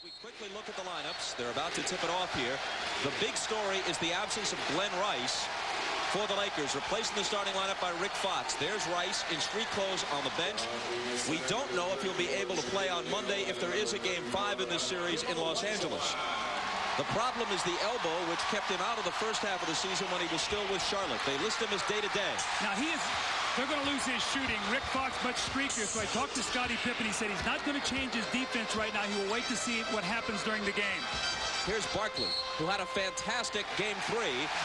We quickly look at the lineups. They're about to tip it off here. The big story is the absence of Glenn Rice for the Lakers, replacing the starting lineup by Rick Fox. There's Rice in street clothes on the bench. We don't know if he'll be able to play on Monday if there is a Game 5 in this series in Los Angeles. The problem is the elbow, which kept him out of the first half of the season when he was still with Charlotte. They list him as day-to-day. Now, they're going to lose his shooting. Rick Fox much streakier, so I talked to Scottie Pippen. He said he's not going to change his defense right now. He will wait to see what happens during the game. Here's Barkley, who had a fantastic Game 3,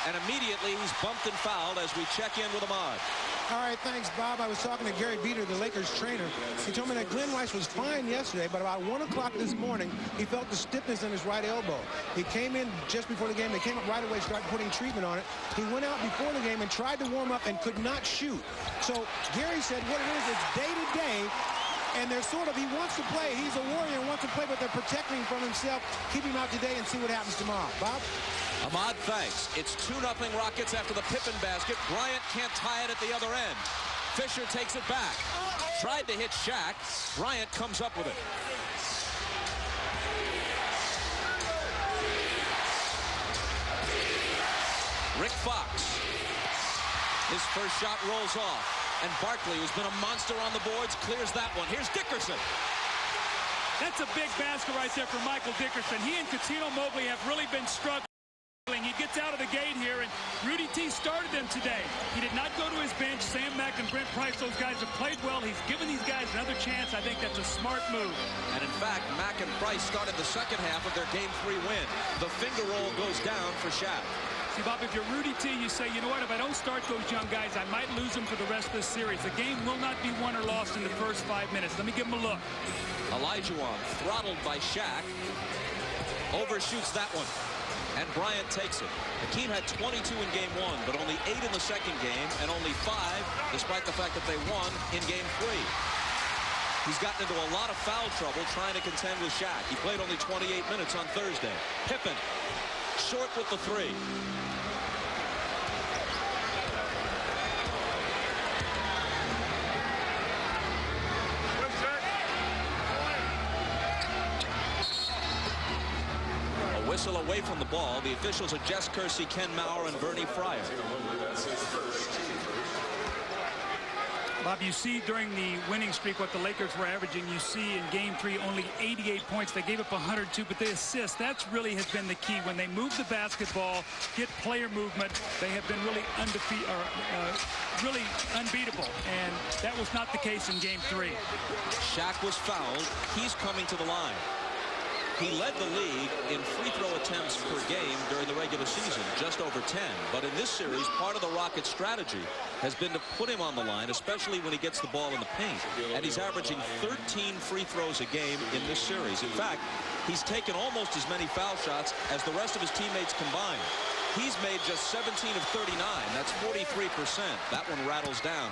and immediately he's bumped and fouled as we check in with Ahmad. All right, thanks, Bob. I was talking to Gary Beater, the Lakers trainer. He told me that Glenn Rice was fine yesterday, but about 1 o'clock this morning, he felt the stiffness in his right elbow. He came in just before the game. They came up right away, started putting treatment on it. He went out before the game and tried to warm up and could not shoot. So Gary said what it is, it's day-to-day. And they're sort of, he wants to play. He's a warrior and wants to play, but they're protecting him from himself. Keep him out today and see what happens tomorrow. Bob? Ahmad, thanks. It's 2-0 Rockets after the Pippen basket. Bryant can't tie it at the other end. Fisher takes it back. Tried to hit Shaq. Bryant comes up with it. Rick Fox. His first shot rolls off. And Barkley, who's been a monster on the boards, clears that one. Here's Dickerson. That's a big basket right there for Michael Dickerson. He and Cuttino Mobley have really been struggling. He gets out of the gate here, and Rudy T started them today. He did not go to his bench. Sam Mack and Brent Price, those guys have played well. He's given these guys another chance. I think that's a smart move. And in fact, Mack and Price started the second half of their Game 3 win. The finger roll goes down for Shaq. See, Bob, if you're Rudy T, you say, you know what, if I don't start those young guys, I might lose them for the rest of this series. The game will not be won or lost in the first 5 minutes. Let me give him a look. Olajuwon throttled by Shaq. Overshoots that one. And Bryant takes it. Hakeem had 22 in Game 1, but only 8 in the second game, and only 5, despite the fact that they won in Game 3. He's gotten into a lot of foul trouble trying to contend with Shaq. He played only 28 minutes on Thursday. Pippen, short with the 3. Whistle away from the ball. The officials are Jess Kersey, Ken Maurer, and Bernie Fryer. Bob, you see during the winning streak what the Lakers were averaging. You see in Game 3 only 88 points. They gave up 102, but the assist, that's really has been the key. When they move the basketball, get player movement, they have been really really unbeatable, and that was not the case in Game 3. Shaq was fouled. He's coming to the line. He led the league in free throw attempts per game during the regular season, just over 10. But in this series, part of the Rockets' strategy has been to put him on the line, especially when he gets the ball in the paint. And he's averaging 13 free throws a game in this series. In fact, he's taken almost as many foul shots as the rest of his teammates combined. He's made just 17 of 39. That's 43%. That one rattles down.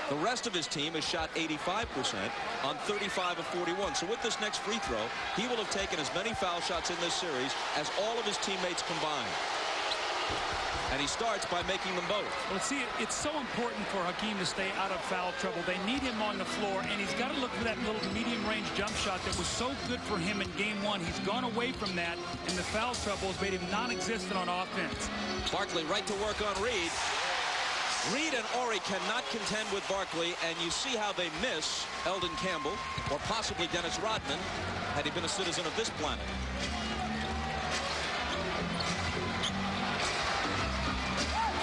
The rest of his team has shot 85% on 35 of 41. So with this next free throw, he will have taken as many foul shots in this series as all of his teammates combined. And he starts by making them both. Well, see, it's so important for Hakeem to stay out of foul trouble. They need him on the floor, and he's got to look for that little medium-range jump shot that was so good for him in Game 1. He's gone away from that, and the foul trouble has made him non-existent on offense. Barkley right to work on Reed. Reed and Horry cannot contend with Barkley, and you see how they miss Eldon Campbell, or possibly Dennis Rodman, had he been a citizen of this planet.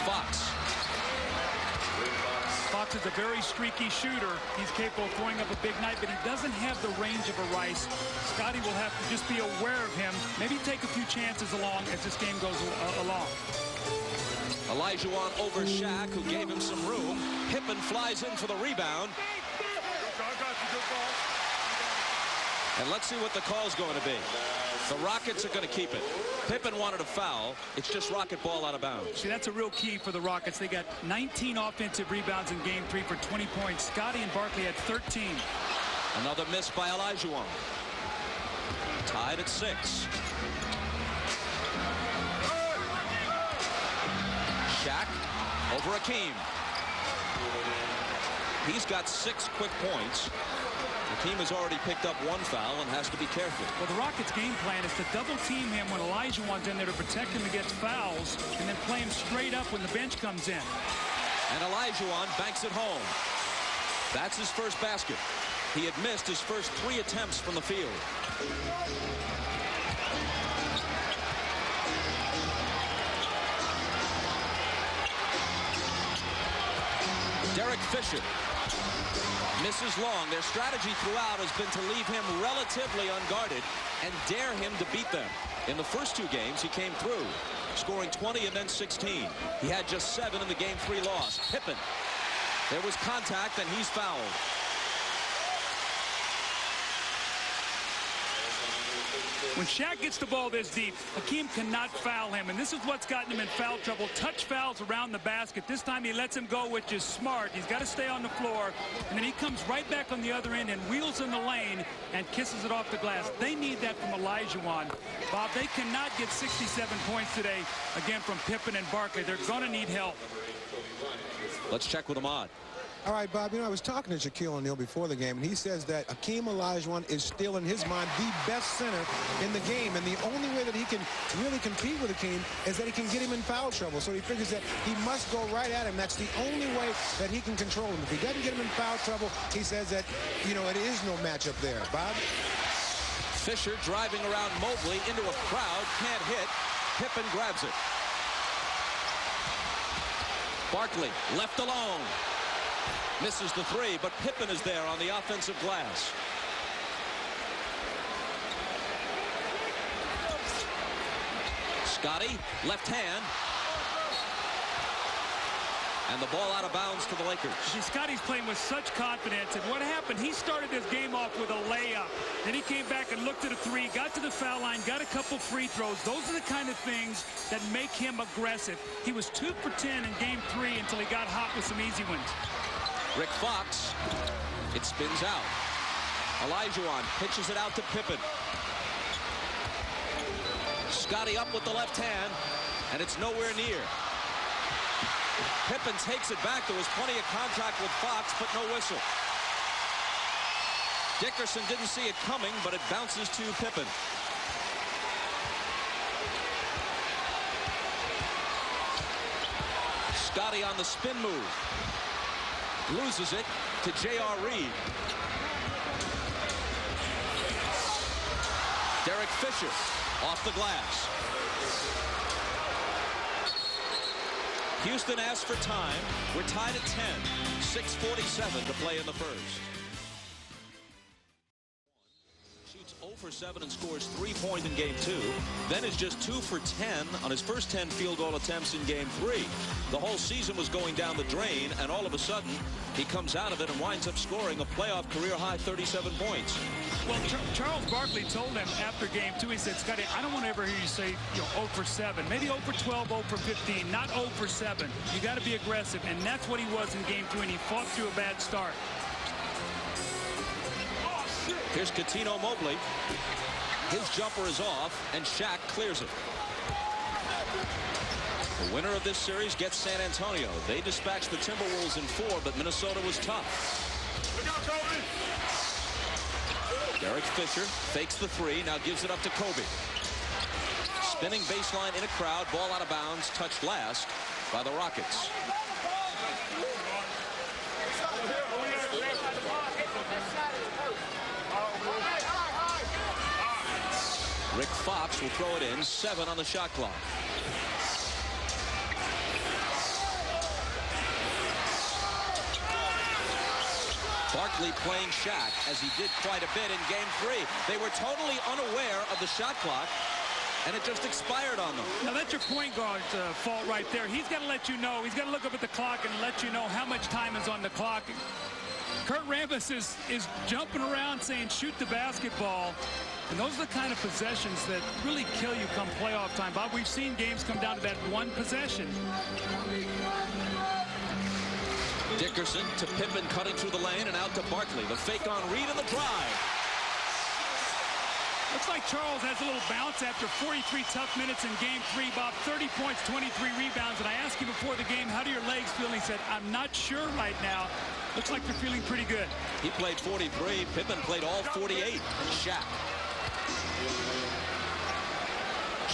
Fox. Fox is a very streaky shooter. He's capable of throwing up a big night, but he doesn't have the range of a Rice. Scottie will have to just be aware of him, maybe take a few chances along as this game goes along. Olajuwon over Shaq, who gave him some room. Pippen flies in for the rebound. And let's see what the call's going to be. The Rockets are going to keep it. Pippen wanted a foul. It's just Rocket ball out of bounds. See, that's a real key for the Rockets. They got 19 offensive rebounds in Game 3 for 20 points. Scottie and Barkley had 13. Another miss by Olajuwon. Tied at 6. Shaq over Hakeem. He's got 6 quick points. Hakeem has already picked up one foul and has to be careful. Well, the Rockets' game plan is to double team him when Olajuwon's in there to protect him against fouls, and then play him straight up when the bench comes in. And Olajuwon banks it home. That's his first basket. He had missed his first 3 attempts from the field. Derek Fisher misses long. Their strategy throughout has been to leave him relatively unguarded and dare him to beat them. In the first 2 games, he came through, scoring 20 and then 16. He had just 7 in the Game 3 loss. Pippen. There was contact, and he's fouled. When Shaq gets the ball this deep, Hakeem cannot foul him, and this is what's gotten him in foul trouble. Touch fouls around the basket. This time he lets him go, which is smart. He's got to stay on the floor, and then he comes right back on the other end and wheels in the lane and kisses it off the glass. They need that from Olajuwon. Bob, they cannot get 67 points today, again, from Pippen and Barkley. They're going to need help. Let's check with Ahmad. All right, Bob, you know, I was talking to Shaquille O'Neal before the game, and he says that Hakeem Olajuwon is still, in his mind, the best center in the game. And the only way that he can really compete with Hakeem is that he can get him in foul trouble. So he figures that he must go right at him. That's the only way that he can control him. If he doesn't get him in foul trouble, he says that, you know, it is no matchup there. Bob? Fisher driving around Mobley into a crowd, can't hit. Pippen grabs it. Barkley left alone. Misses the 3, but Pippen is there on the offensive glass. Scotty, left hand. And the ball out of bounds to the Lakers. See, Scotty's playing with such confidence, and what happened, he started his game off with a layup. Then he came back and looked at a 3, got to the foul line, got a couple free throws. Those are the kind of things that make him aggressive. He was 2 for 10 in Game 3 until he got hot with some easy ones. Rick Fox, it spins out. Olajuwon pitches it out to Pippen. Scotty up with the left hand, and it's nowhere near. Pippen takes it back. There was plenty of contact with Fox, but no whistle. Dickerson didn't see it coming, but it bounces to Pippen. Scotty on the spin move. Loses it to J.R. Reed. Derek Fisher off the glass. Houston asks for time. We're tied at 10. 6:47 to play in the first. Shoots 0 for 7 and scores 3 points in Game 2. Then is just 2 for 10 on his first 10 field goal attempts in Game 3. The whole season was going down the drain, and all of a sudden, he comes out of it and winds up scoring a playoff career-high 37 points. Well, Charles Barkley told him after Game 2, he said, Scotty, I don't want to ever hear you say, 0 for 7. Maybe 0 for 12, 0 for 15, not 0 for 7. You got to be aggressive, and that's what he was in Game 2, and he fought through a bad start. Here's Coutinho Mobley. His jumper is off, and Shaq clears it. The winner of this series gets San Antonio. They dispatched the Timberwolves in 4, but Minnesota was tough. Derek Fisher fakes the 3, now gives it up to Kobe. Spinning baseline in a crowd, ball out of bounds, touched last by the Rockets. Rick Fox will throw it in, 7 on the shot clock. Barkley playing Shaq, as he did quite a bit in Game 3. They were totally unaware of the shot clock, and it just expired on them. Now, that's your point guard's fault right there. He's got to let you know. He's got to look up at the clock and let you know how much time is on the clock. Kurt Rambis is jumping around saying, shoot the basketball. And those are the kind of possessions that really kill you come playoff time. Bob, we've seen games come down to that one possession. Dickerson to Pippen, cutting through the lane and out to Barkley. The fake on Reed and the drive. Looks like Charles has a little bounce after 43 tough minutes in game 3. Bob, 30 points, 23 rebounds. And I asked him before the game, how do your legs feel? And he said, I'm not sure right now. Looks like they're feeling pretty good. He played 43. Pippen played all 48. Shaq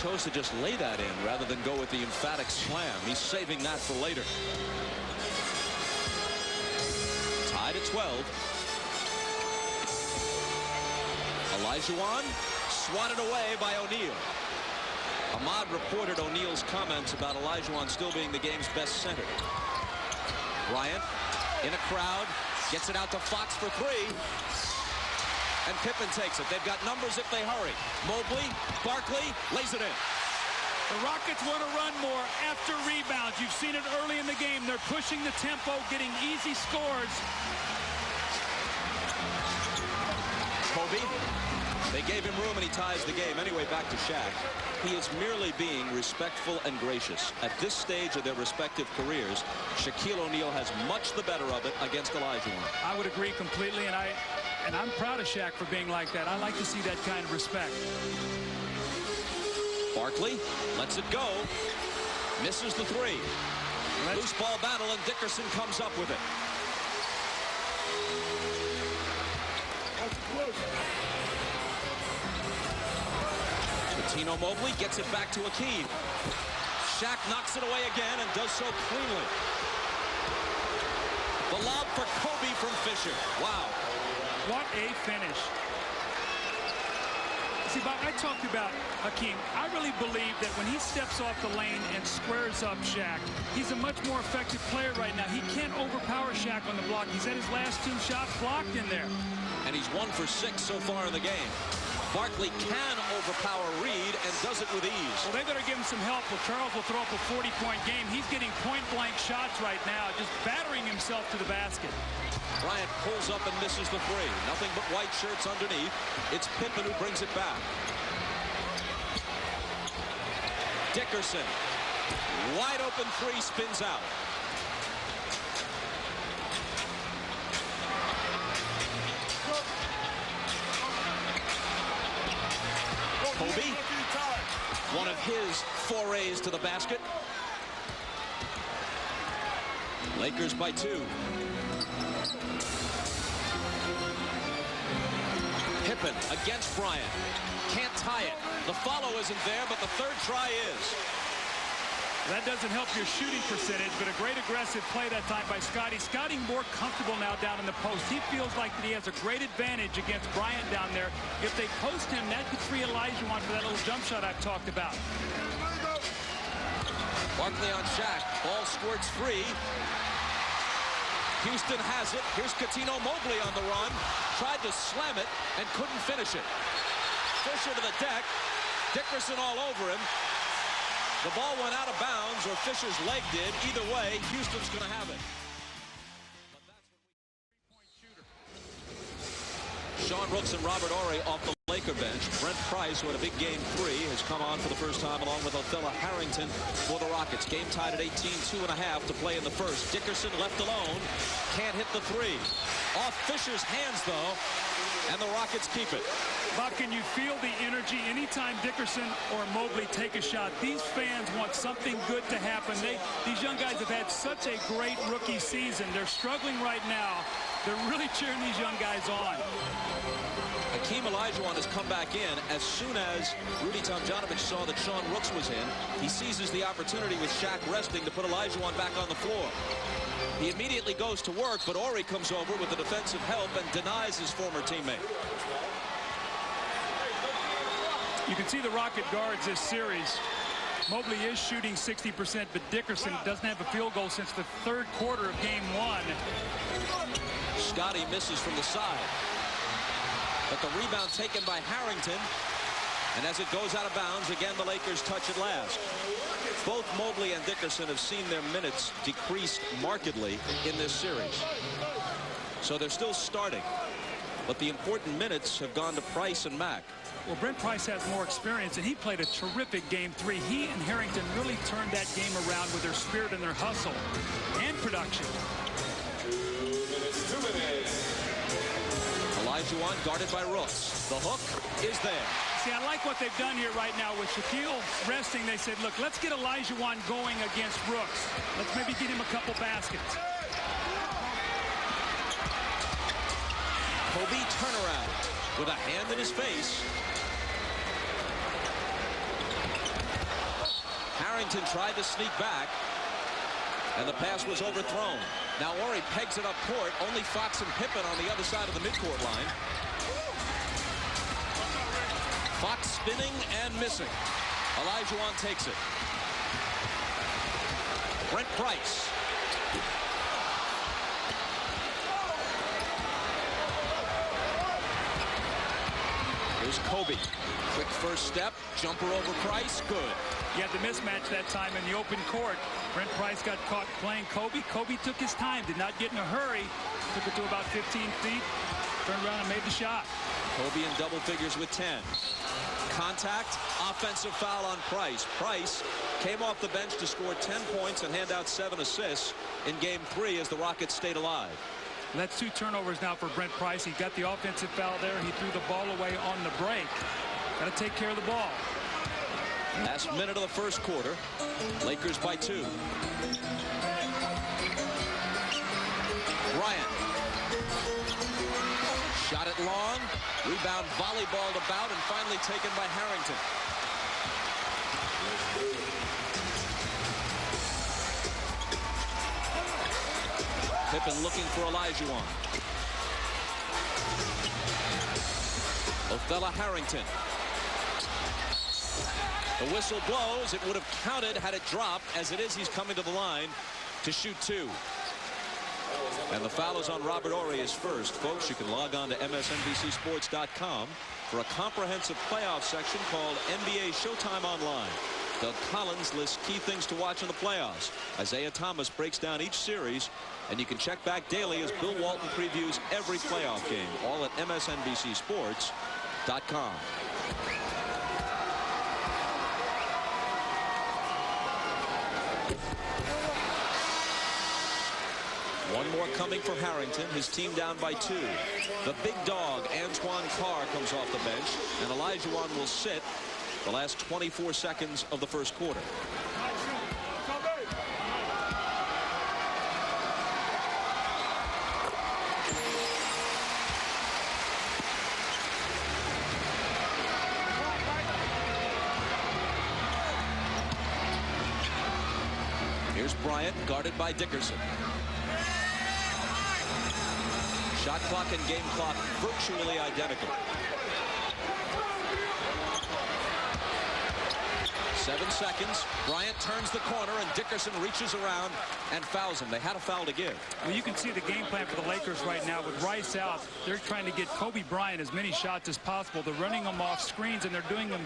chose to just lay that in rather than go with the emphatic slam. He's saving that for later. Tied at 12. Olajuwon swatted away by O'Neal. Ahmad reported O'Neal's comments about Olajuwon still being the game's best center. Bryant in a crowd, gets it out to Fox for 3. And Pippen takes it. They've got numbers if they hurry. Mobley, Barkley, lays it in. The Rockets want to run more after rebounds. You've seen it early in the game. They're pushing the tempo, getting easy scores. Kobe, they gave him room and he ties the game. Anyway, back to Shaq. He is merely being respectful and gracious. At this stage of their respective careers, Shaquille O'Neal has much the better of it against Olajuwon. I would agree completely, and I'm proud of Shaq for being like that. I like to see that kind of respect. Barkley lets it go. Misses the 3. Loose ball battle, and Dickerson comes up with it. Tino Mobley gets it back to Akeem. Shaq knocks it away again and does so cleanly. The lob for Kobe from Fisher. Wow. What a finish. See, Bob, I talked about Hakeem. I really believe that when he steps off the lane and squares up Shaq, he's a much more effective player right now. He can't overpower Shaq on the block. He's had his last 2 shots blocked in there. And he's 1 for 6 so far in the game. Barkley can overpower Reed and does it with ease. Well, they better give him some help. Well, Charles will throw up a 40-point game. He's getting point-blank shots right now, just battering himself to the basket. Bryant pulls up and misses the 3. Nothing but white shirts underneath. It's Pippen who brings it back. Dickerson. Wide open 3, spins out. Kobe, one of his forays to the basket. Lakers by 2. Pippen against Bryant. Can't tie it. The follow isn't there, but the 3rd try is. That doesn't help your shooting percentage, but a great aggressive play that time by Scotty. Scotty more comfortable now down in the post. He feels like that he has a great advantage against Bryant down there. If they post him, that could free Olajuwon for that little jump shot I've talked about. Barkley on Shaq. Ball squirts free. Houston has it. Here's Coutinho Mobley on the run. Tried to slam it and couldn't finish it. Fisher to the deck. Dickerson all over him. The ball went out of bounds, or Fisher's leg did. Either way, Houston's going to have it. Sean Brooks and Robert Horry off the Laker bench. Brent Price, who had a big game 3, has come on for the first time along with Othella Harrington for the Rockets. Game tied at 18, 2.5 to play in the first. Dickerson left alone. Can't hit the 3. Off Fisher's hands, though, and the Rockets keep it. Bob, can you feel the energy anytime Dickerson or Mobley take a shot? These fans want something good to happen. These young guys have had such a great rookie season. They're struggling right now. They're really cheering these young guys on. Hakeem Olajuwon has come back in as soon as Rudy Tomjanovich saw that Sean Brooks was in. He seizes the opportunity with Shaq resting to put Olajuwon back on the floor. He immediately goes to work, but Horry comes over with the defensive help and denies his former teammate. You can see the Rocket guards this series. Mobley is shooting 60%, but Dickerson doesn't have a field goal since the 3rd quarter of game 1. Scotty misses from the side. But the rebound taken by Harrington. And as it goes out of bounds, again, the Lakers touch it last. Both Mobley and Dickerson have seen their minutes decreased markedly in this series. So they're still starting. But the important minutes have gone to Price and Mack. Well, Brent Price has more experience, and he played a terrific game 3. He and Harrington really turned that game around with their spirit and their hustle and production. Olajuwon guarded by Rooks. The hook is there. See, I like what they've done here right now with Shaquille resting. They said, look, let's get Olajuwon going against Rooks. Let's maybe get him a couple baskets. Kobe turnaround with a hand in his face. Harrington tried to sneak back, and the pass was overthrown. Now Ori pegs it up court. Only Fox and Pippen on the other side of the midcourt line. Fox spinning and missing. Olajuwon takes it. Brent Price. Here's Kobe. Quick first step. Jumper over Price. Good. You had the mismatch that time in the open court. Brent Price got caught playing Kobe. Kobe took his time, did not get in a hurry. Took it to about 15 feet. Turned around and made the shot. Kobe in double figures with 10. Contact, offensive foul on Price. Price came off the bench to score 10 points and hand out 7 assists in Game 3 as the Rockets stayed alive. That's 2 turnovers now for Brent Price. He got the offensive foul there. He threw the ball away on the break. Got to take care of the ball. Last minute of the first quarter. Lakers by 2. Bryant. Shot it long. Rebound volleyballed about and finally taken by Harrington. Pippen looking for Olajuwon. Othella Harrington. The whistle blows. It would have counted had it dropped. As it is, he's coming to the line to shoot 2. And the foul is on Robert Horry is first. Folks, you can log on to MSNBCSports.com for a comprehensive playoff section called NBA Showtime Online. Doug Collins lists key things to watch in the playoffs. Isaiah Thomas breaks down each series, and you can check back daily as Bill Walton previews every playoff game, all at MSNBCSports.com. One more coming for Harrington. His team down by 2. The big dog, Antoine Carr, comes off the bench, and Olajuwon will sit the last 24 seconds of the first quarter. Here's Bryant, guarded by Dickerson. Shot clock and game clock virtually identical. 7 seconds. Bryant turns the corner, and Dickerson reaches around and fouls him. They had a foul to give. Well, you can see the game plan for the Lakers right now. With Rice out, they're trying to get Kobe Bryant as many shots as possible. They're running him off screens, and they're doing them.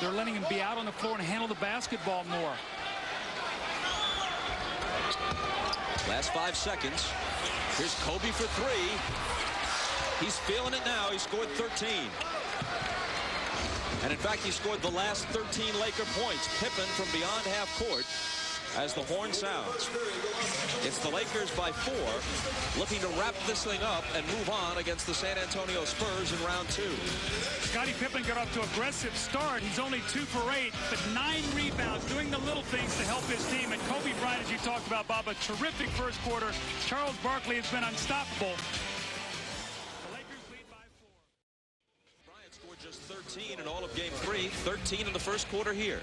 They're letting him be out on the floor and handle the basketball more. Last 5 seconds. Here's Kobe for 3. He's feeling it now. He scored 13. And in fact, he scored the last 13 Laker points. Pippen from beyond half court as the horn sounds. It's the Lakers by 4, looking to wrap this thing up and move on against the San Antonio Spurs in round 2. Scottie Pippen got off to an aggressive start. He's only 2 for 8, but 9 rebounds, doing the little things to help his team. And Kobe Bryant, as you talked about, Bob, a terrific first quarter. Charles Barkley has been unstoppable. The Lakers lead by 4. Bryant scored just 13 in all of Game 3, 13 in the first quarter here.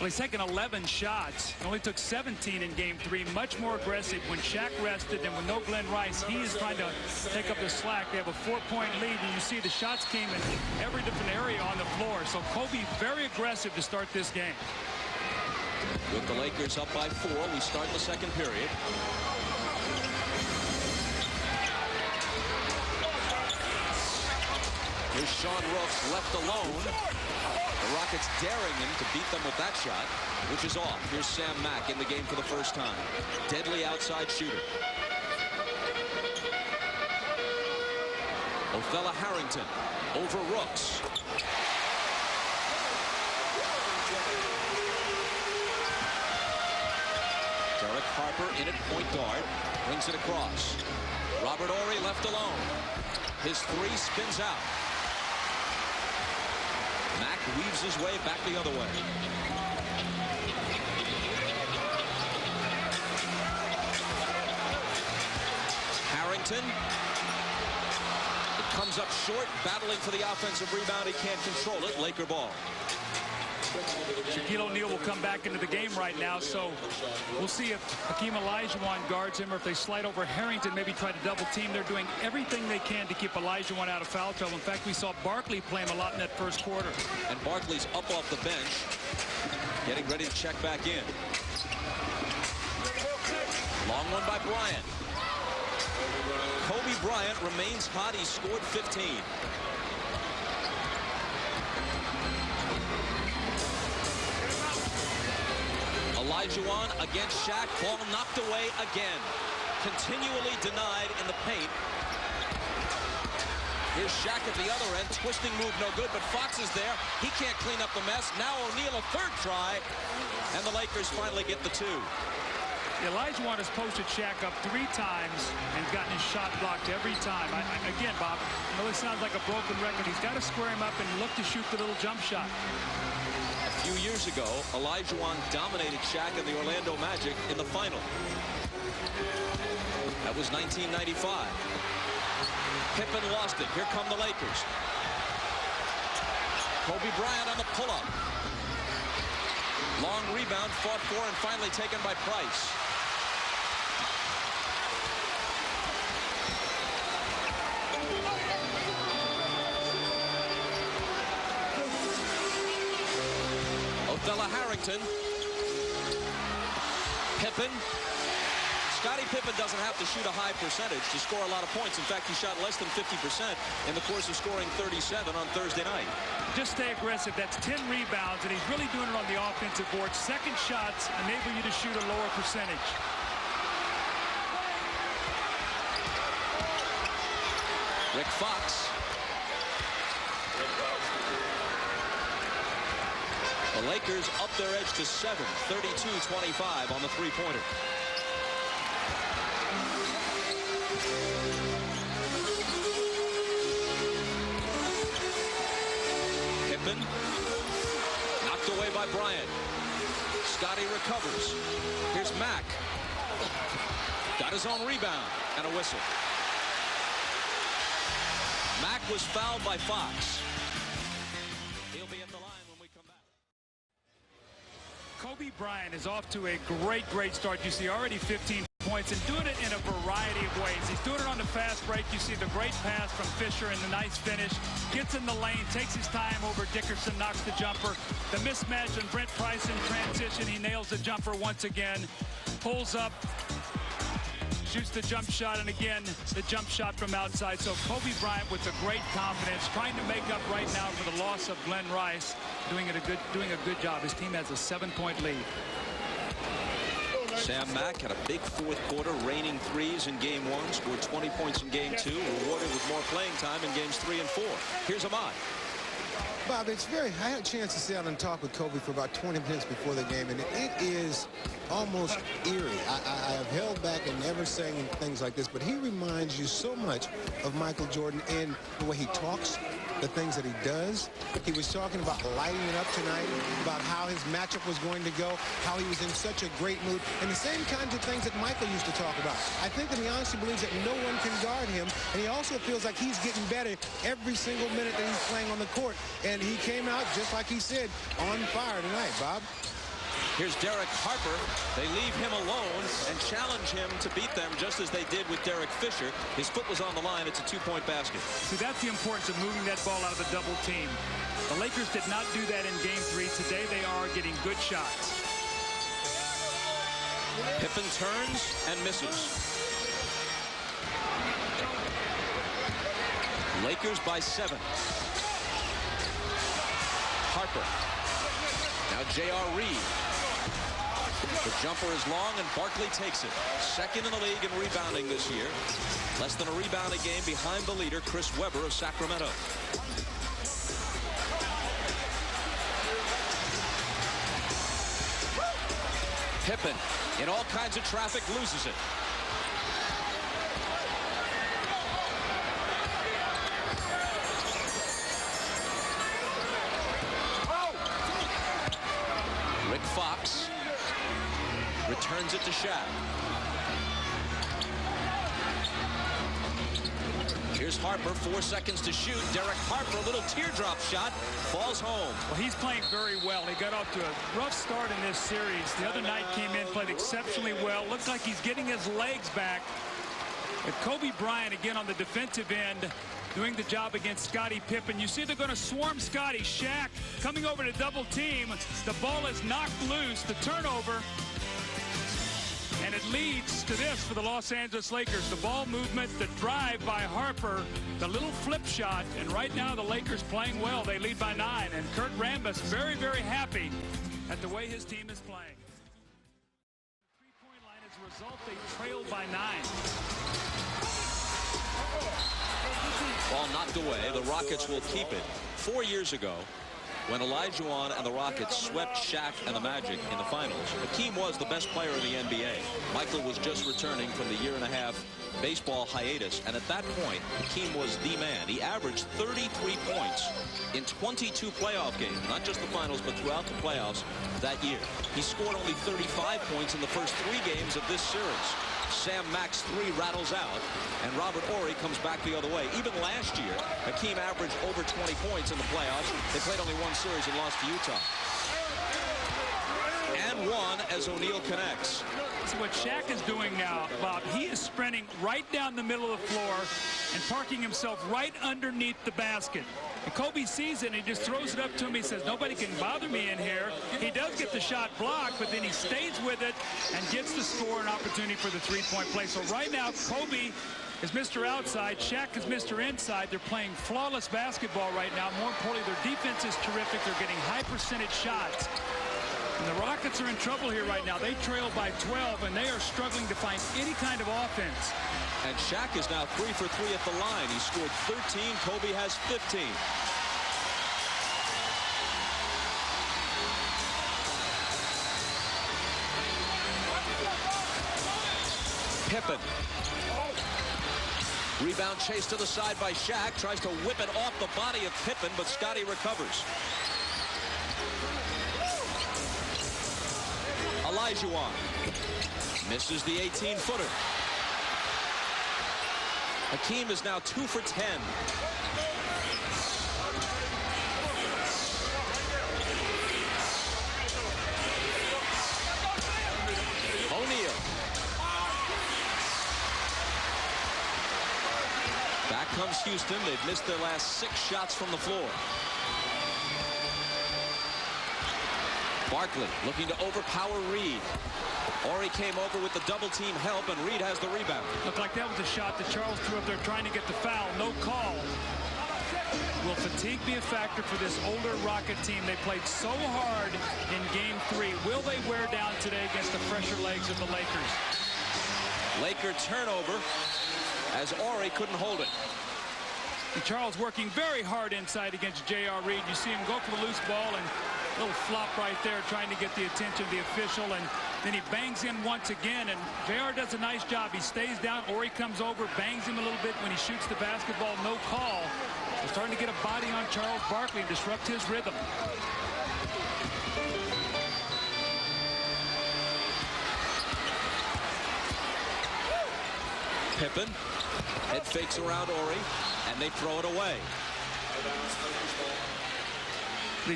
Well, he's taken 11 shots. He only took 17 in Game 3. Much more aggressive when Shaq rested, and with no Glenn Rice, he is trying to take up the slack. They have a 4-point lead, and you see the shots came in every different area on the floor. So Kobe very aggressive to start this game. With the Lakers up by 4, we start the second period. Here's Sean Rooks left alone. The Rockets daring him to beat them with that shot, which is off. Here's Sam Mack in the game for the first time. Deadly outside shooter. Othella Harrington over Rooks. Derek Harper in at point guard. Brings it across. Robert Horry left alone. His three spins out. Mack weaves his way back the other way. Harrington. It comes up short, battling for the offensive rebound. He can't control it. Laker ball. Shaquille O'Neal will come back into the game right now, so we'll see if Hakeem Olajuwon guards him or if they slide over Harrington, maybe try to double team. They're doing everything they can to keep Olajuwon out of foul trouble. In fact, we saw Barkley play him a lot in that first quarter. And Barkley's up off the bench, getting ready to check back in. Long one by Bryant. Kobe Bryant remains hot. He scored 15. Olajuwon against Shaq. Ball knocked away again. Continually denied in the paint. Here's Shaq at the other end. Twisting move, no good, but Fox is there. He can't clean up the mess. Now O'Neal, a third try, and the Lakers finally get the two. Olajuwon has posted Shaq up 3 times and gotten his shot blocked every time. Again, Bob, I know this sounds like a broken record. He's got to square him up and look to shoot the little jump shot. A few years ago, Olajuwon dominated Shaq and the Orlando Magic in the final. That was 1995. Pippen lost it. Here come the Lakers. Kobe Bryant on the pull-up. Long rebound, fought for, and finally taken by Price. Othello Harrington. Pippen. Scottie Pippen doesn't have to shoot a high percentage to score a lot of points. In fact, he shot less than 50% in the course of scoring 37 on Thursday night. Just stay aggressive. That's 10 rebounds, and he's really doing it on the offensive board. Second shots enable you to shoot a lower percentage. Rick Fox. The Lakers up their edge to 7, 32-25 on the three-pointer. Pippen, knocked away by Bryant. Scottie recovers. Here's Mack. Got his own rebound and a whistle. Mack was fouled by Fox. He'll be at the line when we come back. Kobe Bryant is off to a great start. You see already 15 points and doing it in a variety of ways. He's doing it on the fast break. You see the great pass from Fisher and the nice finish. Gets in the lane, takes his time over Dickerson, knocks the jumper. The mismatch on Brent Price in transition. He nails the jumper once again. Pulls up, shoots the jump shot, and again, the jump shot from outside. So Kobe Bryant with the great confidence, trying to make up right now for the loss of Glenn Rice, doing a good job. His team has a 7-point lead. Sam Mack had a big fourth quarter, raining threes in game 1, scored 20 points in game 2, rewarded with more playing time in games 3 and 4. Here's Ahmad. Bob, I had a chance to sit down and talk with Kobe for about 20 minutes before the game, and it is almost eerie. I have held back and never saying things like this, but he reminds you so much of Michael Jordan in the way he talks, the things that he does. He was talking about lighting it up tonight, about how his matchup was going to go, how he was in such a great mood, and the same kinds of things that Michael used to talk about. I think that he honestly believes that no one can guard him, and he also feels like he's getting better every single minute that he's playing on the court. And he came out, just like he said, on fire tonight, Bob. Here's Derek Harper. They leave him alone and challenge him to beat them just as they did with Derek Fisher. His foot was on the line. It's a 2-point basket. See, that's the importance of moving that ball out of the double team. The Lakers did not do that in game 3. Today they are getting good shots. Pippen turns and misses. Lakers by 7. Harper. Now J.R. Reed. The jumper is long, and Barkley takes it. Second in the league in rebounding this year. Less than a rebound a game behind the leader, Chris Webber of Sacramento. Pippen, in all kinds of traffic, loses it. Rick Fox returns it to Shaq. Here's Harper, 4 seconds to shoot. Derek Harper, a little teardrop shot, falls home. Well, he's playing very well. He got off to a rough start in this series. The other night came in, played exceptionally well. Looks like he's getting his legs back. But Kobe Bryant, again, on the defensive end, doing the job against Scottie Pippen. You see they're going to swarm Scottie. Shaq coming over to double team. The ball is knocked loose. The turnover. And it leads to this for the Los Angeles Lakers. The ball movement, the drive by Harper, the little flip shot. And right now the Lakers playing well. They lead by 9. And Kurt Rambis very, very happy at the way his team is playing. The three-point line as a result, they trailed by 9. Ball knocked away. The Rockets will keep it. 4 years ago, when Olajuwon and the Rockets swept Shaq and the Magic in the finals, Hakeem was the best player in the NBA. Michael was just returning from the year-and-a-half baseball hiatus, and at that point, Hakeem was the man. He averaged 33 points in 22 playoff games, not just the finals, but throughout the playoffs that year. He scored only 35 points in the first 3 games of this series. Sam Mack's 3 rattles out, and Robert Horry comes back the other way. Even last year, Hakeem averaged over 20 points in the playoffs. They played only 1 series and lost to Utah. And 1 as O'Neal connects. So what Shaq is doing now, Bob, he is sprinting right down the middle of the floor and parking himself right underneath the basket. And Kobe sees it and he just throws it up to him. He says, nobody can bother me in here. He does get the shot blocked, but then he stays with it and gets the score and opportunity for the three-point play. So right now, Kobe is Mr. Outside. Shaq is Mr. Inside. They're playing flawless basketball right now. More importantly, their defense is terrific. They're getting high percentage shots. And the Rockets are in trouble here right now. They trail by 12, and they are struggling to find any kind of offense. And Shaq is now 3 for 3 at the line. He scored 13. Kobe has 15. Pippen. Rebound chased to the side by Shaq. Tries to whip it off the body of Pippen, but Scottie recovers. Olajuwon misses the 18-footer. Hakeem is now 2 for 10. O'Neal. Back comes Houston. They've missed their last 6 shots from the floor. Barkley looking to overpower Reed. Horry came over with the double-team help, and Reed has the rebound. Looked like that was a shot that Charles threw up there trying to get the foul. No call. Will fatigue be a factor for this older Rocket team? They played so hard in Game 3. Will they wear down today against the fresher legs of the Lakers? Laker turnover as Horry couldn't hold it. And Charles working very hard inside against J.R. Reed. You see him go for the loose ball and a little flop right there trying to get the attention of the official, and then he bangs in once again, and J.R. does a nice job. He stays down, or he comes over, bangs him a little bit when he shoots the basketball. No call. They're starting to get a body on Charles Barkley and disrupt his rhythm. Pippen head fakes around Horry, and they throw it away.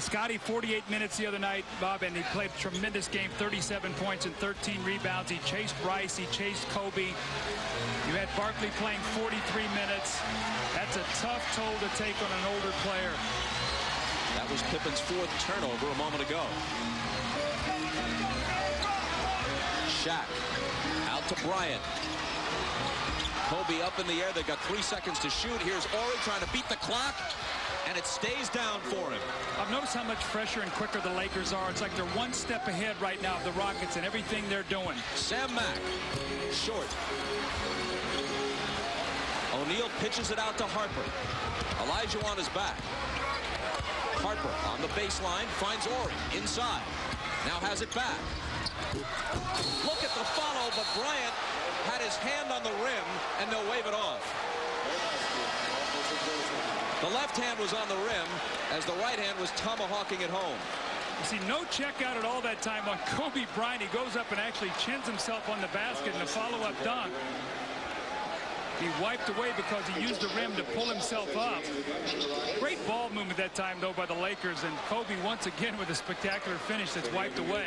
Scottie, 48 minutes the other night, Bob, and he played a tremendous game, 37 points and 13 rebounds. He chased Rice, he chased Kobe. You had Barkley playing 43 minutes. That's a tough toll to take on an older player. That was Pippen's 4th turnover a moment ago. Shaq out to Bryant. Kobe up in the air. They got 3 seconds to shoot. Here's Horry trying to beat the clock, and it stays down for him. I've noticed how much fresher and quicker the Lakers are. It's like they're one step ahead right now of the Rockets and everything they're doing. Sam Mack, short. O'Neal pitches it out to Harper. Olajuwon is back. Harper on the baseline, finds Horry inside. Now has it back. Look at the follow, but Bryant had his hand on the rim, and they'll wave it off. The left hand was on the rim as the right hand was tomahawking it home. You see no check out at all that time on Kobe Bryant. He goes up and actually chins himself on the basket in a follow-up dunk. He wiped away because he used the rim to pull himself up. Great ball movement that time, though, by the Lakers. And Kobe once again with a spectacular finish that's wiped away.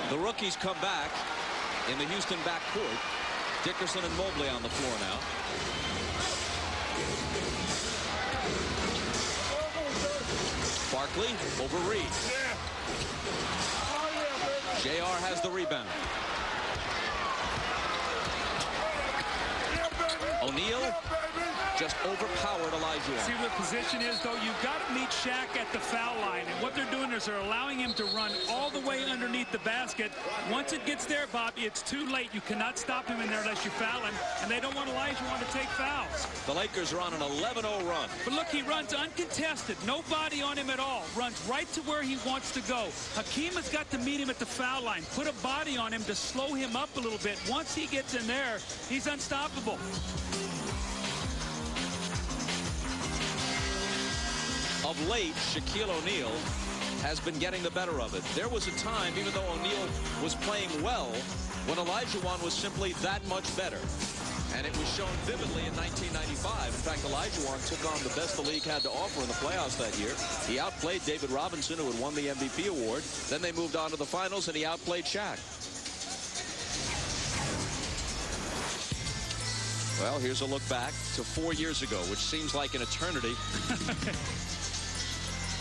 The rookies come back in the Houston backcourt. Dickerson and Mobley on the floor now. Barkley over Reed. JR has the rebound. O'Neal just overpowered Olajuwon. See what the position is, though? You've got to meet Shaq at the foul line. And what they're doing is they're allowing him to run all the way underneath the basket. Once it gets there, Bob, it's too late. You cannot stop him in there unless you foul him. And they don't want Olajuwon to take fouls. The Lakers are on an 11-0 run. But look, he runs uncontested. No body on him at all. Runs right to where he wants to go. Hakeem has got to meet him at the foul line. Put a body on him to slow him up a little bit. Once he gets in there, he's unstoppable. Of late, Shaquille O'Neal has been getting the better of it. There was a time, even though O'Neal was playing well, when Olajuwon was simply that much better. And it was shown vividly in 1995. In fact, Olajuwon took on the best the league had to offer in the playoffs that year. He outplayed David Robinson, who had won the MVP award. Then they moved on to the finals, and he outplayed Shaq. Well, here's a look back to 4 years ago, which seems like an eternity.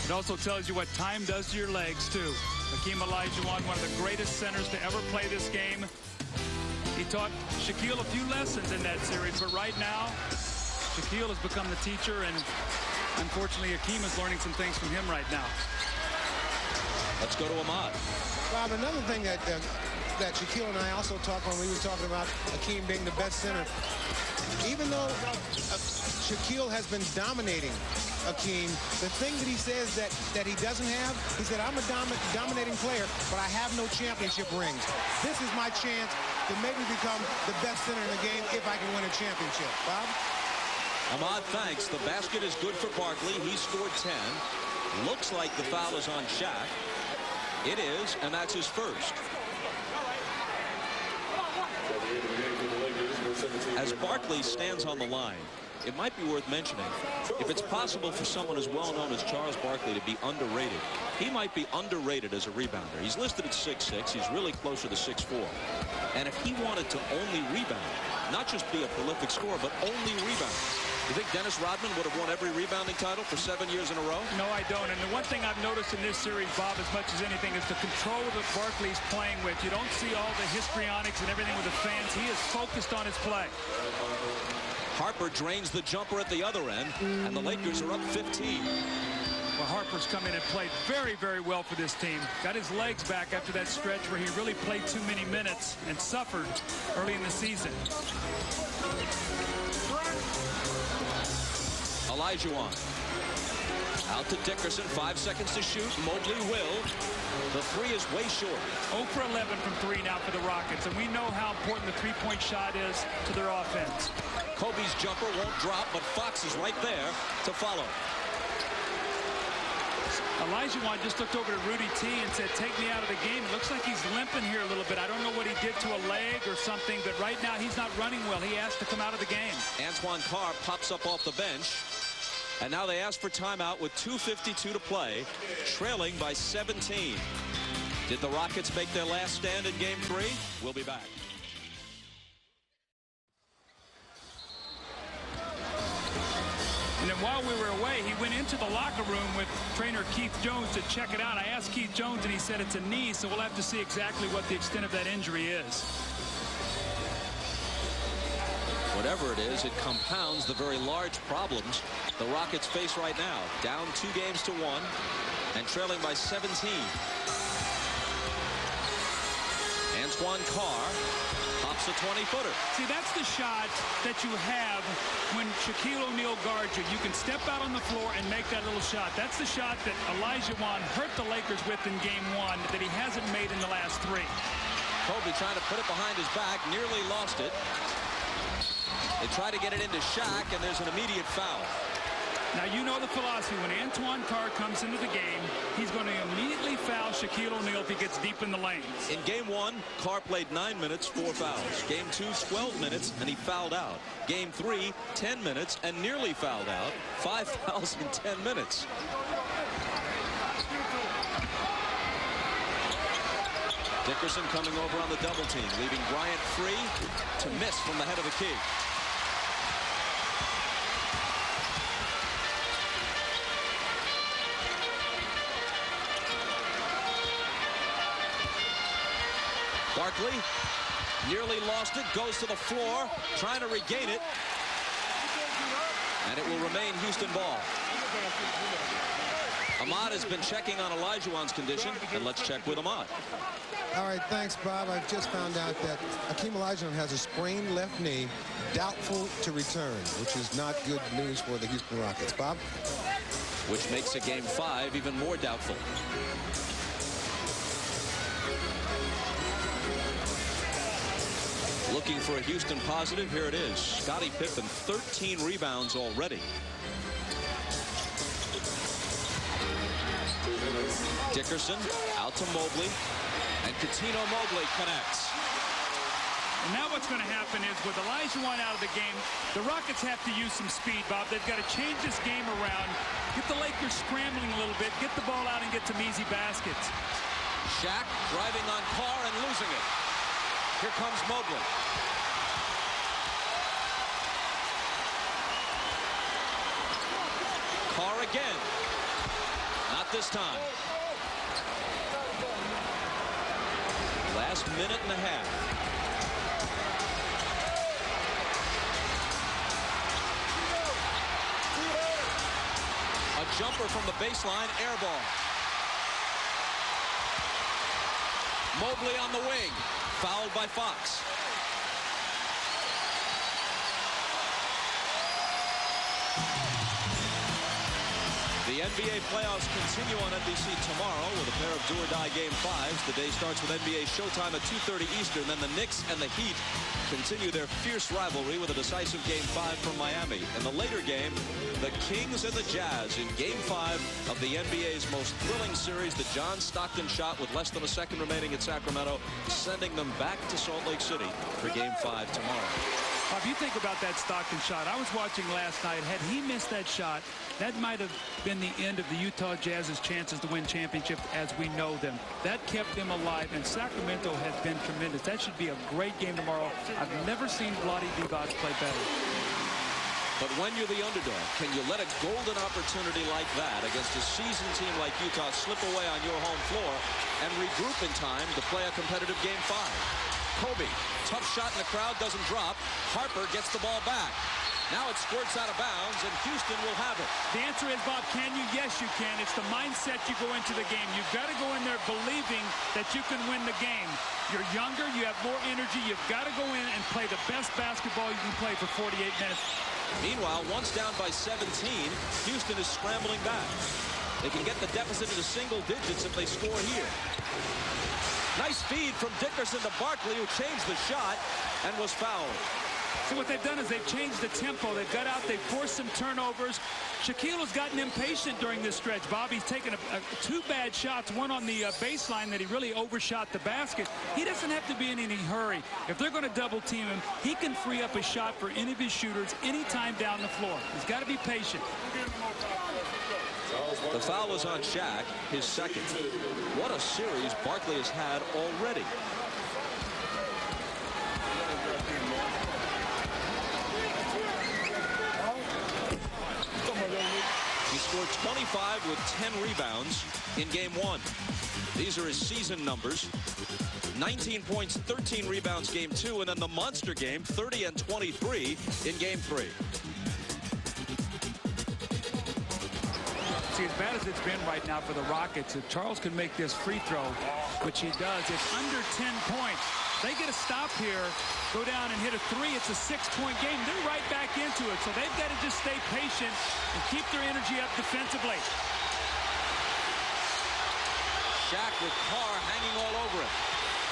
It also tells you what time does to your legs, too. Hakeem Olajuwon, one of the greatest centers to ever play this game. He taught Shaquille a few lessons in that series, but right now, Shaquille has become the teacher, and unfortunately, Hakeem is learning some things from him right now. Let's go to Ahmad. Bob, another thing that Shaquille and I also talked when we were talking about Hakeem being the best center. Even though Shaquille has been dominating Hakeem, the thing that he says that he doesn't have, he said, I'm a dominating player, but I have no championship rings. This is my chance to maybe become the best center in the game if I can win a championship. Bob? Ahmad thanks. The basket is good for Barkley. He scored 10. Looks like the foul is on Shaq. It is, and that's his first. As Barkley stands on the line, it might be worth mentioning, if it's possible for someone as well known as Charles Barkley to be underrated, he might be underrated as a rebounder. He's listed at 6'6". He's really closer to 6'4". And if he wanted to only rebound, not just be a prolific scorer, but only rebound, you think Dennis Rodman would have won every rebounding title for 7 years in a row? No, I don't. And the one thing I've noticed in this series, Bob, as much as anything, is the control that Barkley's playing with. You don't see all the histrionics and everything with the fans. He is focused on his play. Harper drains the jumper at the other end, and the Lakers are up 15. Well, Harper's come in and played very, very well for this team. Got his legs back after that stretch where he really played too many minutes and suffered early in the season. Olajuwon out to Dickerson. 5 seconds to shoot. Mobley will. The three is way short. 0 for 11 from 3 now for the Rockets, and we know how important the three-point shot is to their offense. Kobe's jumper won't drop, but Fox is right there to follow. Olajuwon just looked over to Rudy T and said, take me out of the game. It looks like he's limping here a little bit. I don't know what he did to a leg or something, but right now he's not running well. He has to come out of the game. Antoine Carr pops up off the bench. And now they ask for timeout with 2:52 to play, trailing by 17. Did the Rockets make their last stand in Game 3? We'll be back. And then while we were away, he went into the locker room with trainer Keith Jones to check it out. I asked Keith Jones, and he said it's a knee, so we'll have to see exactly what the extent of that injury is. Whatever it is, it compounds the very large problems the Rockets face right now. Down 2 games to 1 and trailing by 17. Antoine Carr Pops a 20-footer. See, that's the shot that you have when Shaquille O'Neal guards you. You can step out on the floor and make that little shot. That's the shot that Olajuwon hurt the Lakers with in Game 1 that he hasn't made in the last 3. Kobe trying to put it behind his back, nearly lost it. They try to get it into Shaq, and there's an immediate foul. Now, you know the philosophy. When Antoine Carr comes into the game, he's going to immediately foul Shaquille O'Neal if he gets deep in the lanes. In Game 1, Carr played 9 minutes, 4 fouls. Game 2, 12 minutes, and he fouled out. Game 3, 10 minutes, and nearly fouled out. 5 fouls in 10 minutes. Dickerson coming over on the double team, leaving Bryant free to miss from the head of the key. Barkley nearly lost it, goes to the floor, trying to regain it. And it will remain Houston ball. Ahmad has been checking on Olajuwon's condition, and let's check with Ahmad. All right, thanks, Bob. I've just found out that Hakeem Olajuwon has a sprained left knee, doubtful to return, which is not good news for the Houston Rockets. Bob? Which makes a Game 5 even more doubtful. Looking for a Houston positive, here it is. Scottie Pippen, 13 rebounds already. Dickerson out to Mobley, and Coutinho Mobley connects. And now what's going to happen is with Olajuwon out of the game, the Rockets have to use some speed, Bob. They've got to change this game around, get the Lakers scrambling a little bit, get the ball out and get some easy baskets. Shaq driving on Carr and losing it. Here comes Mobley. Carr again. Not this time. Last minute and a half. A jumper from the baseline, air ball. Mobley on the wing, fouled by Fox. The NBA playoffs continue on NBC tomorrow with a pair of do-or-die Game 5s. The day starts with NBA Showtime at 2:30 Eastern. Then the Knicks and the Heat continue their fierce rivalry with a decisive Game 5 from Miami. In the later game, the Kings and the Jazz in Game 5 of the NBA's most thrilling series. The John Stockton shot with less than a second remaining at Sacramento, sending them back to Salt Lake City for Game 5 tomorrow. If you think about that Stockton shot, I was watching last night. Had he missed that shot, that might have been the end of the Utah Jazz's chances to win championships as we know them. That kept them alive, and Sacramento has been tremendous. That should be a great game tomorrow. I've never seen Vlade Divac play better. But when you're the underdog, can you let a golden opportunity like that against a seasoned team like Utah slip away on your home floor and regroup in time to play a competitive Game 5? Kobe, tough shot in the crowd, doesn't drop. Harper gets the ball back. Now it squirts out of bounds, and Houston will have it. The answer is, Bob, can you? Yes, you can. It's the mindset you go into the game. You've got to go in there believing that you can win the game. You're younger, you have more energy. You've got to go in and play the best basketball you can play for 48 minutes. Meanwhile, once down by 17, Houston is scrambling back. They can get the deficit into single digits if they score here. Nice feed from Dickerson to Barkley, who changed the shot and was fouled. So what they've done is they've changed the tempo. They've got out, they've forced some turnovers. Shaquille has gotten impatient during this stretch. Bobby's taken two bad shots, one on the baseline that he really overshot the basket. He doesn't have to be in any hurry. If they're going to double team him, he can free up a shot for any of his shooters anytime down the floor. He's got to be patient. The foul is on Shaq, his second. What a series Barkley has had already. He scored 25 with 10 rebounds in Game 1. These are his season numbers. 19 points, 13 rebounds Game 2, and then the monster game, 30 and 23 in Game 3. See, as bad as it's been right now for the Rockets, if Charles can make this free throw, which he does, it's under 10 points. They get a stop here, go down and hit a 3. It's a 6-point game. They're right back into it, so they've got to just stay patient and keep their energy up defensively. Shaq with Carr hanging all over it.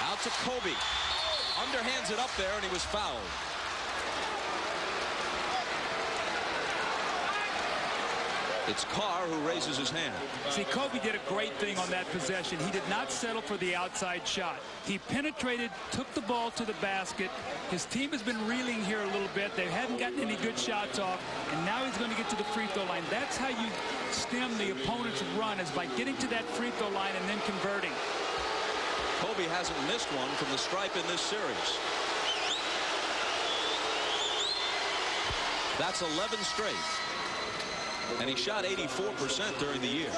Out to Kobe. Underhands it up there, and he was fouled. It's Carr who raises his hand. See, Kobe did a great thing on that possession. He did not settle for the outside shot. He penetrated, took the ball to the basket. His team has been reeling here a little bit. They haven't gotten any good shots off, and now he's going to get to the free throw line. That's how you stem the opponent's run, is by getting to that free throw line and then converting. Kobe hasn't missed one from the stripe in this series. That's 11 straight. And he shot 84% during the year.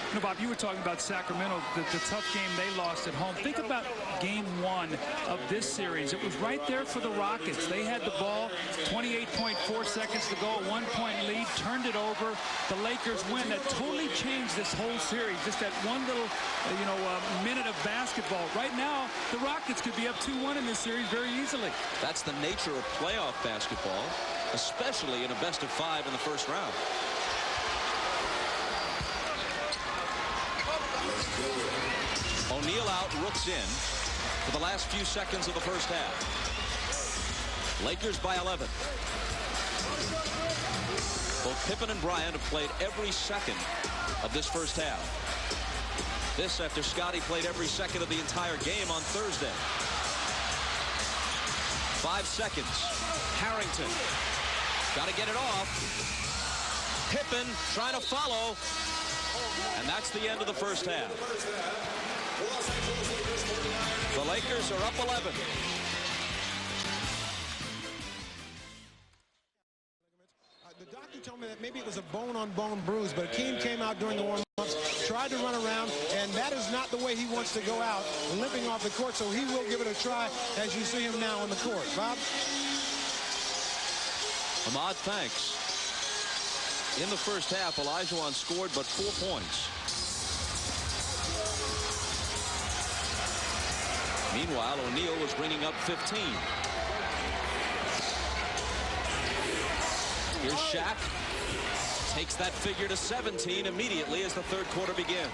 You know, Bob, you were talking about Sacramento, the tough game they lost at home. Think about game 1 of this series. It was right there for the Rockets. They had the ball, 28.4 seconds to go, a 1-point lead, turned it over. The Lakers win. That totally changed this whole series. Just that one little, minute of basketball. Right now, the Rockets could be up 2-1 in this series very easily. That's the nature of playoff basketball, especially in a best-of-5 in the first round. O'Neal out, Rooks in for the last few seconds of the first half. Lakers by 11. Both Pippen and Bryant have played every second of this first half. This after Scotty played every second of the entire game on Thursday. 5 seconds. Harrington. Got to get it off. Pippen trying to follow. And that's the end of the first half. The Lakers are up 11. The doctor told me that maybe it was a bone-on-bone bruise, but Akeem came out during the warm-ups, tried to run around, and that is not the way he wants to go out, limping off the court, so he will give it a try as you see him now on the court. Bob? Ahmad, thanks. In the first half, Olajuwon scored but 4 points. Meanwhile, O'Neal was bringing up 15. Here's Shaq. Takes that figure to 17 immediately as the third quarter begins.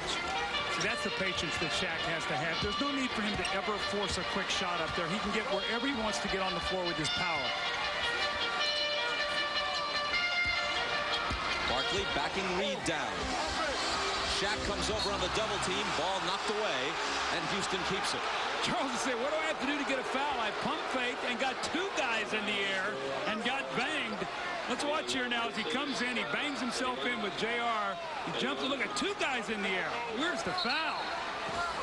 See, that's the patience that Shaq has to have. There's no need for him to ever force a quick shot up there. He can get wherever he wants to get on the floor with his power. Barkley backing Reed down. Shaq comes over on the double team. Ball knocked away, and Houston keeps it. Charles will say, what do I have to do to get a foul? I pump faked and got 2 guys in the air and got banged. Let's watch here now as he comes in. He bangs himself in with JR. He jumps and look at 2 guys in the air. Where's the foul?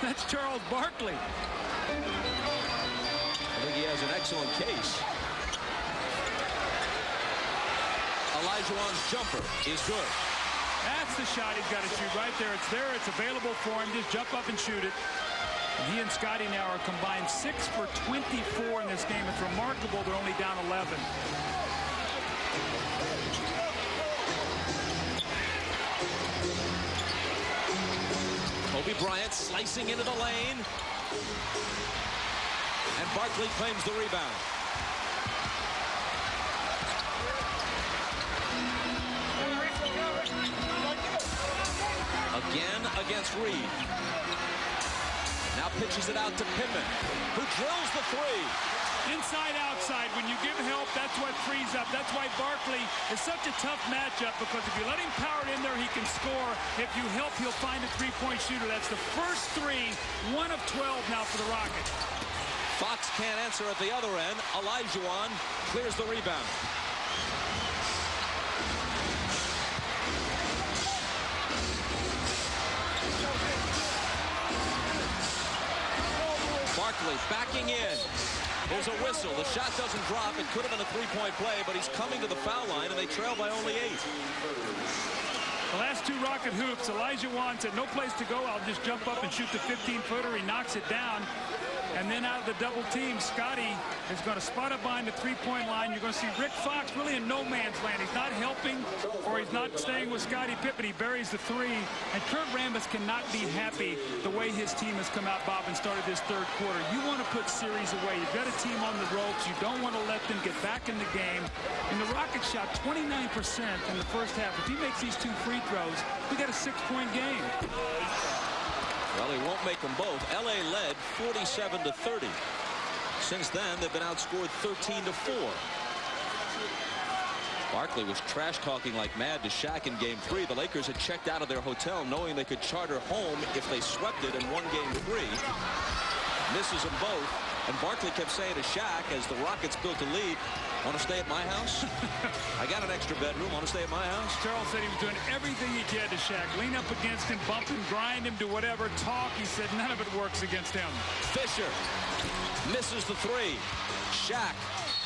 That's Charles Barkley. I think he has an excellent case. Olajuwon's jumper is good. That's the shot he's got to shoot right there. It's there. It's available for him. Just jump up and shoot it. And he and Scotty now are combined 6 for 24 in this game. It's remarkable they're only down 11. Kobe Bryant slicing into the lane. And Barkley claims the rebound. Again against Reed. Now pitches it out to Pippen, who drills the 3. Inside, outside. When you give help, that's what frees up. That's why Barkley is such a tough matchup, because if you let him power it in there, he can score. If you help, he'll find a 3-point shooter. That's the first 3, 1 of 12 now for the Rockets. Fox can't answer at the other end. Olajuwon clears the rebound. Barkley backing in. There's a whistle. The shot doesn't drop. It could have been a 3-point play, but he's coming to the foul line, and they trail by only 8. The last 2 Rocket hoops, Olajuwon said, no place to go. I'll just jump up and shoot the 15-footer. He knocks it down. And then out of the double team, Scotty is going to spot up behind the three-point line. You're going to see Rick Fox really in no man's land. He's not helping, or he's not staying with Scottie Pippen. He buries the three. And Kurt Rambis cannot be happy the way his team has come out, Bob, and started this third quarter. You want to put series away. You've got a team on the ropes. You don't want to let them get back in the game. And the Rockets shot 29% in the first half. If he makes these two free throws, we got a 6-point game. Well, he won't make them both. L.A. led 47-30. Since then, they've been outscored 13-4. Barkley was trash-talking like mad to Shaq in Game 3. The Lakers had checked out of their hotel knowing they could charter home if they swept it and won Game 3. Misses them both. And Barkley kept saying to Shaq as the Rockets built a lead, want to stay at my house? I got an extra bedroom. Want to stay at my house? Charles said he was doing everything he can to Shaq. Lean up against him, bump him, grind him, do whatever, talk. He said none of it works against him. Fisher misses the three. Shaq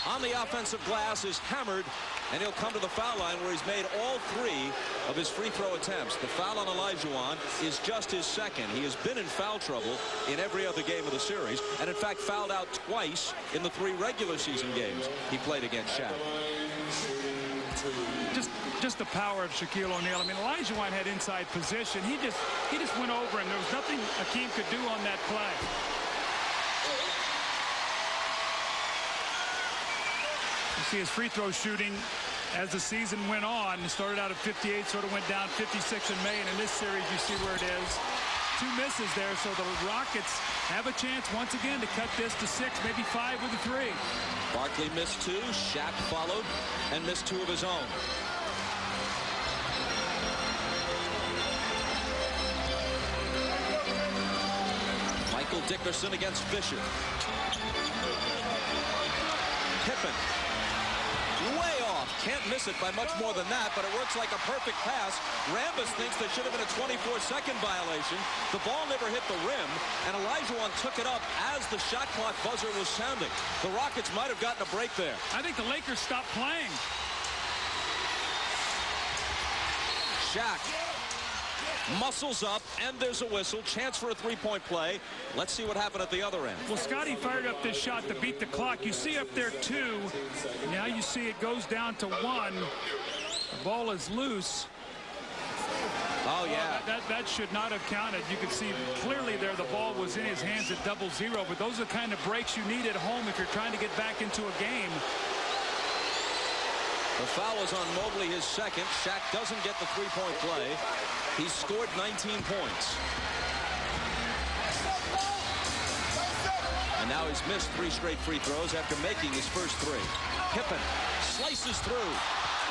on the offensive glass is hammered, and he'll come to the foul line where he's made all three of his free throw attempts. The foul on Olajuwon is just his second. He has been in foul trouble in every other game of the series, and in fact fouled out twice in the 3 regular season games he played against Shaq. Just the power of Shaquille O'Neal. I mean, Olajuwon had inside position. He just went over him. There was nothing Hakeem could do on that play. You see his free throw shooting as the season went on. It started out at 58, sort of went down 56 in May, and in this series you see where it is. 2 misses there, so the Rockets have a chance once again to cut this to 6, maybe 5 with a 3. Barkley missed 2, Shaq followed and missed 2 of his own. Michael Dickerson against Fisher. Pippen. Way off. Can't miss it by much more than that, but it works like a perfect pass. Rambis thinks there should have been a 24-second violation. The ball never hit the rim, and Olajuwon took it up as the shot clock buzzer was sounding. The Rockets might have gotten a break there. I think the Lakers stopped playing. Shaq muscles up, and there's a whistle. Chance for a three-point play. Let's see what happened at the other end. Well, Scotty fired up this shot to beat the clock. You see up there 2. Now you see it goes down to 1. The ball is loose. Oh, yeah. That should not have counted. You could see clearly there the ball was in his hands at 0-0, but those are the kind of breaks you need at home if you're trying to get back into a game. The foul is on Mobley, his second. Shaq doesn't get the three-point play. He's scored 19 points. And now he's missed 3 straight free throws after making his first 3. Pippen slices through.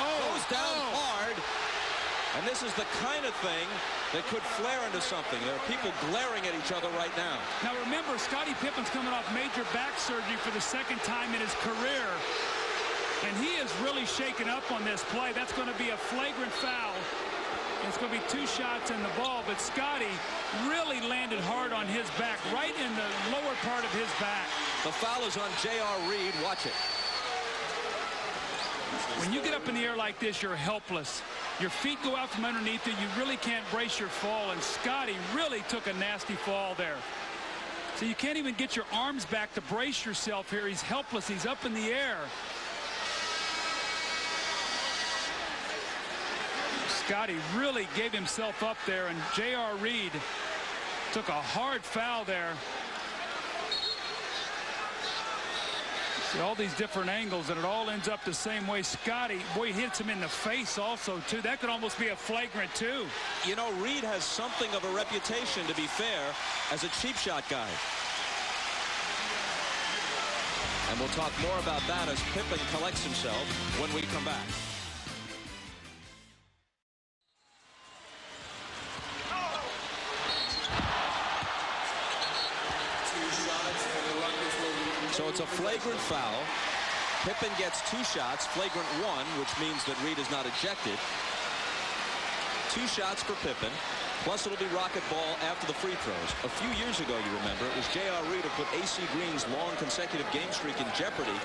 Goes down hard. And this is the kind of thing that could flare into something. There are people glaring at each other right now. Now remember, Scottie Pippen's coming off major back surgery for the 2nd time in his career. And he is really shaken up on this play. That's going to be a flagrant foul. It's going to be 2 shots in the ball, but Scotty really landed hard on his back, right in the lower part of his back. The foul is on J.R. Reed. Watch it. When you get up in the air like this, you're helpless. Your feet go out from underneath you. You really can't brace your fall, and Scotty really took a nasty fall there. So you can't even get your arms back to brace yourself here. He's helpless. He's up in the air. Scotty really gave himself up there, and J.R. Reed took a hard foul there. See all these different angles, and it all ends up the same way. Scotty, boy, hits him in the face also, too. That could almost be a flagrant, too. You know, Reed has something of a reputation, to be fair, as a cheap shot guy. And we'll talk more about that as Pippen collects himself when we come back. So it's a flagrant foul. Pippen gets 2 shots, flagrant 1, which means that Reed is not ejected. 2 shots for Pippen, plus it'll be rocket ball after the free throws. A few years ago, you remember, it was J.R. Reed who put A.C. Green's long consecutive game streak in jeopardy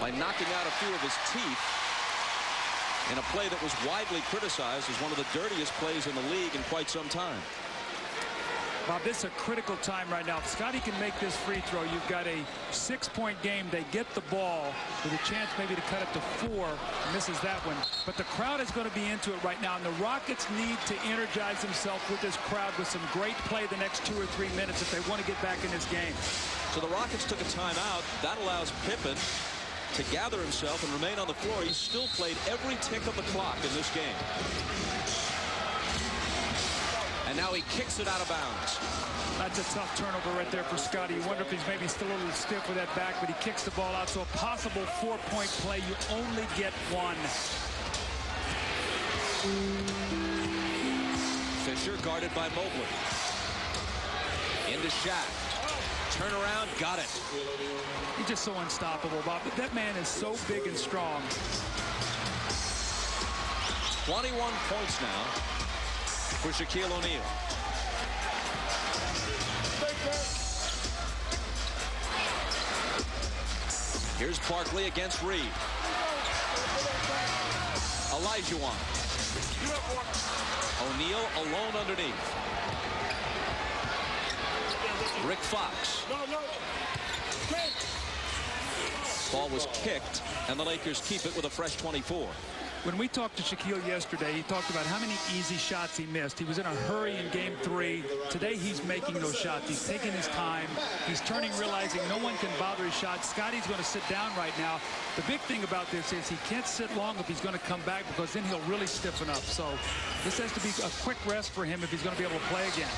by knocking out a few of his teeth in a play that was widely criticized as one of the dirtiest plays in the league in quite some time. Bob, this is a critical time right now. If Scotty can make this free throw, you've got a 6-point game. They get the ball with a chance maybe to cut it to 4. Misses that one. But the crowd is going to be into it right now. And the Rockets need to energize themselves with this crowd with some great play the next 2 or 3 minutes if they want to get back in this game. So the Rockets took a timeout. That allows Pippen to gather himself and remain on the floor. He's still played every tick of the clock in this game. And now he kicks it out of bounds. That's a tough turnover right there for Scotty. You wonder if he's maybe still a little stiff with that back, but he kicks the ball out. So a possible 4-point play. You only get one. Fisher guarded by Mobley. Into Shaq. Turn around, got it. He's just so unstoppable, Bob. But that man is so big and strong. 21 points now for Shaquille O'Neal. Here's Barkley against Reed. Olajuwon. O'Neal alone underneath. Rick Fox. Ball was kicked, and the Lakers keep it with a fresh 24. When we talked to Shaquille yesterday, he talked about how many easy shots he missed. He was in a hurry in Game 3. Today, he's making those shots. He's taking his time. He's turning, realizing no one can bother his shot. Scotty's going to sit down right now. The big thing about this is he can't sit long if he's going to come back, because then he'll really stiffen up. So this has to be a quick rest for him if he's going to be able to play again.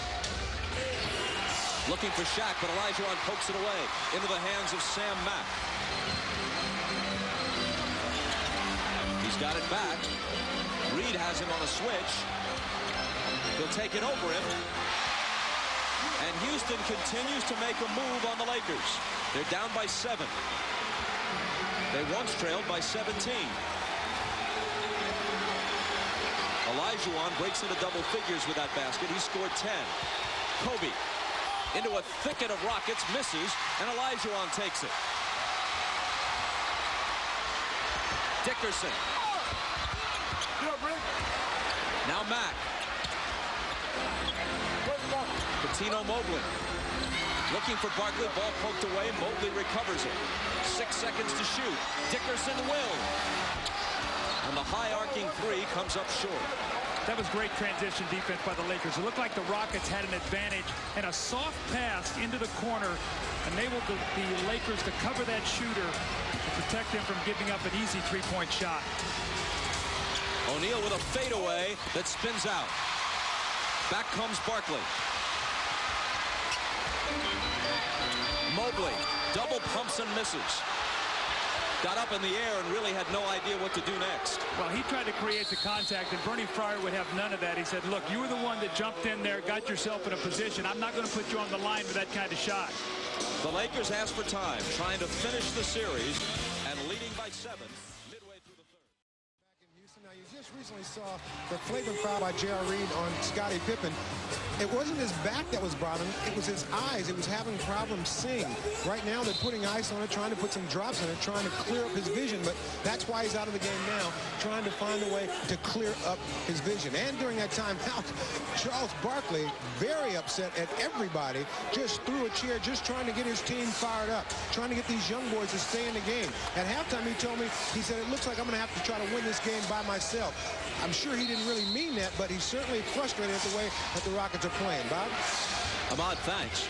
Looking for Shaq, but Olajuwon pokes it away into the hands of Sam Mack. He's got it back. Reed has him on a switch. He'll take it over him. And Houston continues to make a move on the Lakers. They're down by 7. They once trailed by 17. Olajuwon breaks into double figures with that basket. He scored 10. Kobe into a thicket of Rockets, misses, and Olajuwon takes it. Dickerson. Now Mack. Patino Mobley. Looking for Barkley. Ball poked away. Mobley recovers it. 6 seconds to shoot. Dickerson will. And the high arcing 3 comes up short. That was great transition defense by the Lakers. It looked like the Rockets had an advantage, and a soft pass into the corner enabled the Lakers to cover that shooter to protect him from giving up an easy 3-point shot. O'Neal with a fadeaway that spins out. Back comes Barkley. Mobley double pumps and misses. Got up in the air and really had no idea what to do next. Well, he tried to create the contact, and Bernie Fryer would have none of that. He said, look, you were the one that jumped in there, got yourself in a position. I'm not going to put you on the line with that kind of shot. The Lakers asked for time, trying to finish the series, and leading by 7 midway through the third. Back in Houston, now you just recently saw the flagrant foul by J.R. Reed on Scottie Pippen. It wasn't his back that was bothering him, it was his eyes. It was having problems seeing. Right now they're putting ice on it, trying to put some drops in it, trying to clear up his vision, but that's why he's out of the game now, trying to find a way to clear up his vision. And during that timeout, Charles Barkley, very upset at everybody, just threw a chair, just trying to get his team fired up, trying to get these young boys to stay in the game. At halftime he told me, he said, it looks like I'm going to have to try to win this game by myself. I'm sure he didn't really mean that, but he's certainly frustrated at the way that the Rockets are playing. Bob? Ahmad, thanks.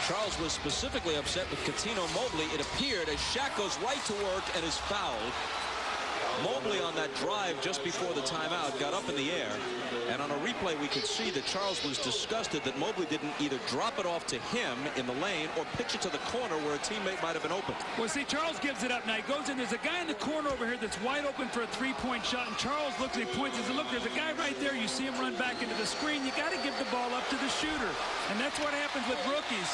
Charles was specifically upset with Patino Mobley. It appeared as Shaq goes right to work and is fouled. Mobley on that drive just before the timeout got up in the air, and on a replay we could see that Charles was disgusted that Mobley didn't either drop it off to him in the lane or pitch it to the corner where a teammate might have been open. Well, see, Charles gives it up now. He goes in. There's a guy in the corner over here that's wide open for a 3-point shot, and Charles looks and he points and says, look, there's a guy right there. You see him run back into the screen. You got to give the ball up to the shooter, and that's what happens with rookies.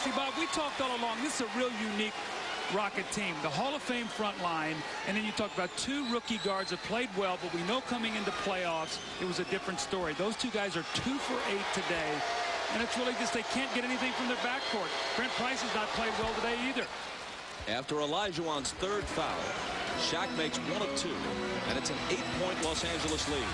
See, Bob, we talked all along. This is a real unique Rocket team, the Hall of Fame front line, and then you talk about 2 rookie guards that played well, but we know coming into playoffs it was a different story. Those 2 guys are 2 for 8 today, and it's really just they can't get anything from their backcourt. Brent Price has not played well today either. After Olajuwon's 3rd foul, Shaq makes 1 of 2, and it's an 8-point Los Angeles lead.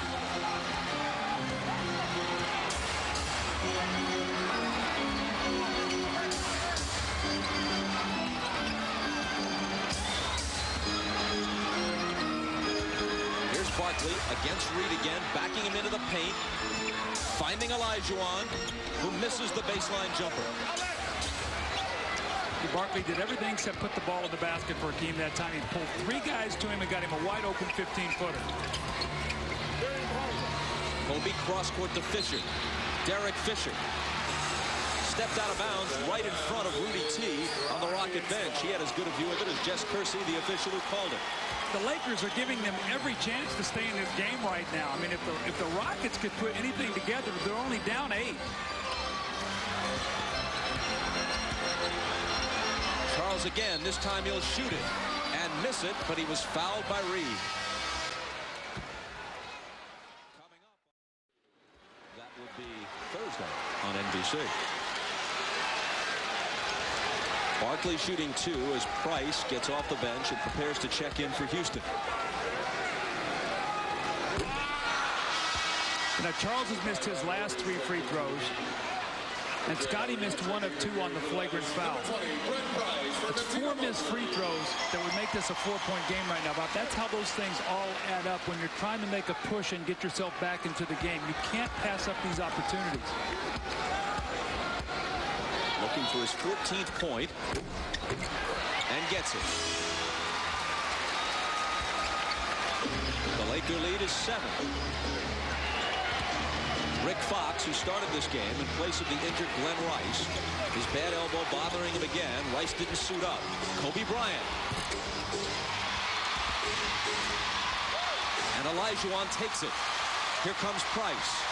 Against Reed again, backing him into the paint. Finding Olajuwon, who misses the baseline jumper. Barkley did everything except put the ball in the basket for Hakeem that time. He pulled 3 guys to him and got him a wide open 15-footer. Kobe cross-court to Fisher. Derek Fisher stepped out of bounds right in front of Rudy T on the Rocket bench. He had as good a view of it as Jess Kersey, the official who called it. The Lakers are giving them every chance to stay in this game right now. I mean, if the Rockets could put anything together, they're only down 8. Charles again. This time he'll shoot it and miss it, but he was fouled by Reed. Coming up, that will be Thursday on NBC. Barkley shooting 2 as Price gets off the bench and prepares to check in for Houston. Now, Charles has missed his last 3 free throws. And Scotty missed 1 of 2 on the flagrant foul. It's 4 missed free throws that would make this a 4-point game right now, Bob. That's how those things all add up when you're trying to make a push and get yourself back into the game. You can't pass up these opportunities. Looking for his 14th point and gets it. The Laker lead is 7. Rick Fox, who started this game in place of the injured Glenn Rice. His bad elbow bothering him again. Rice didn't suit up. Kobe Bryant. And Olajuwon takes it. Here comes Price.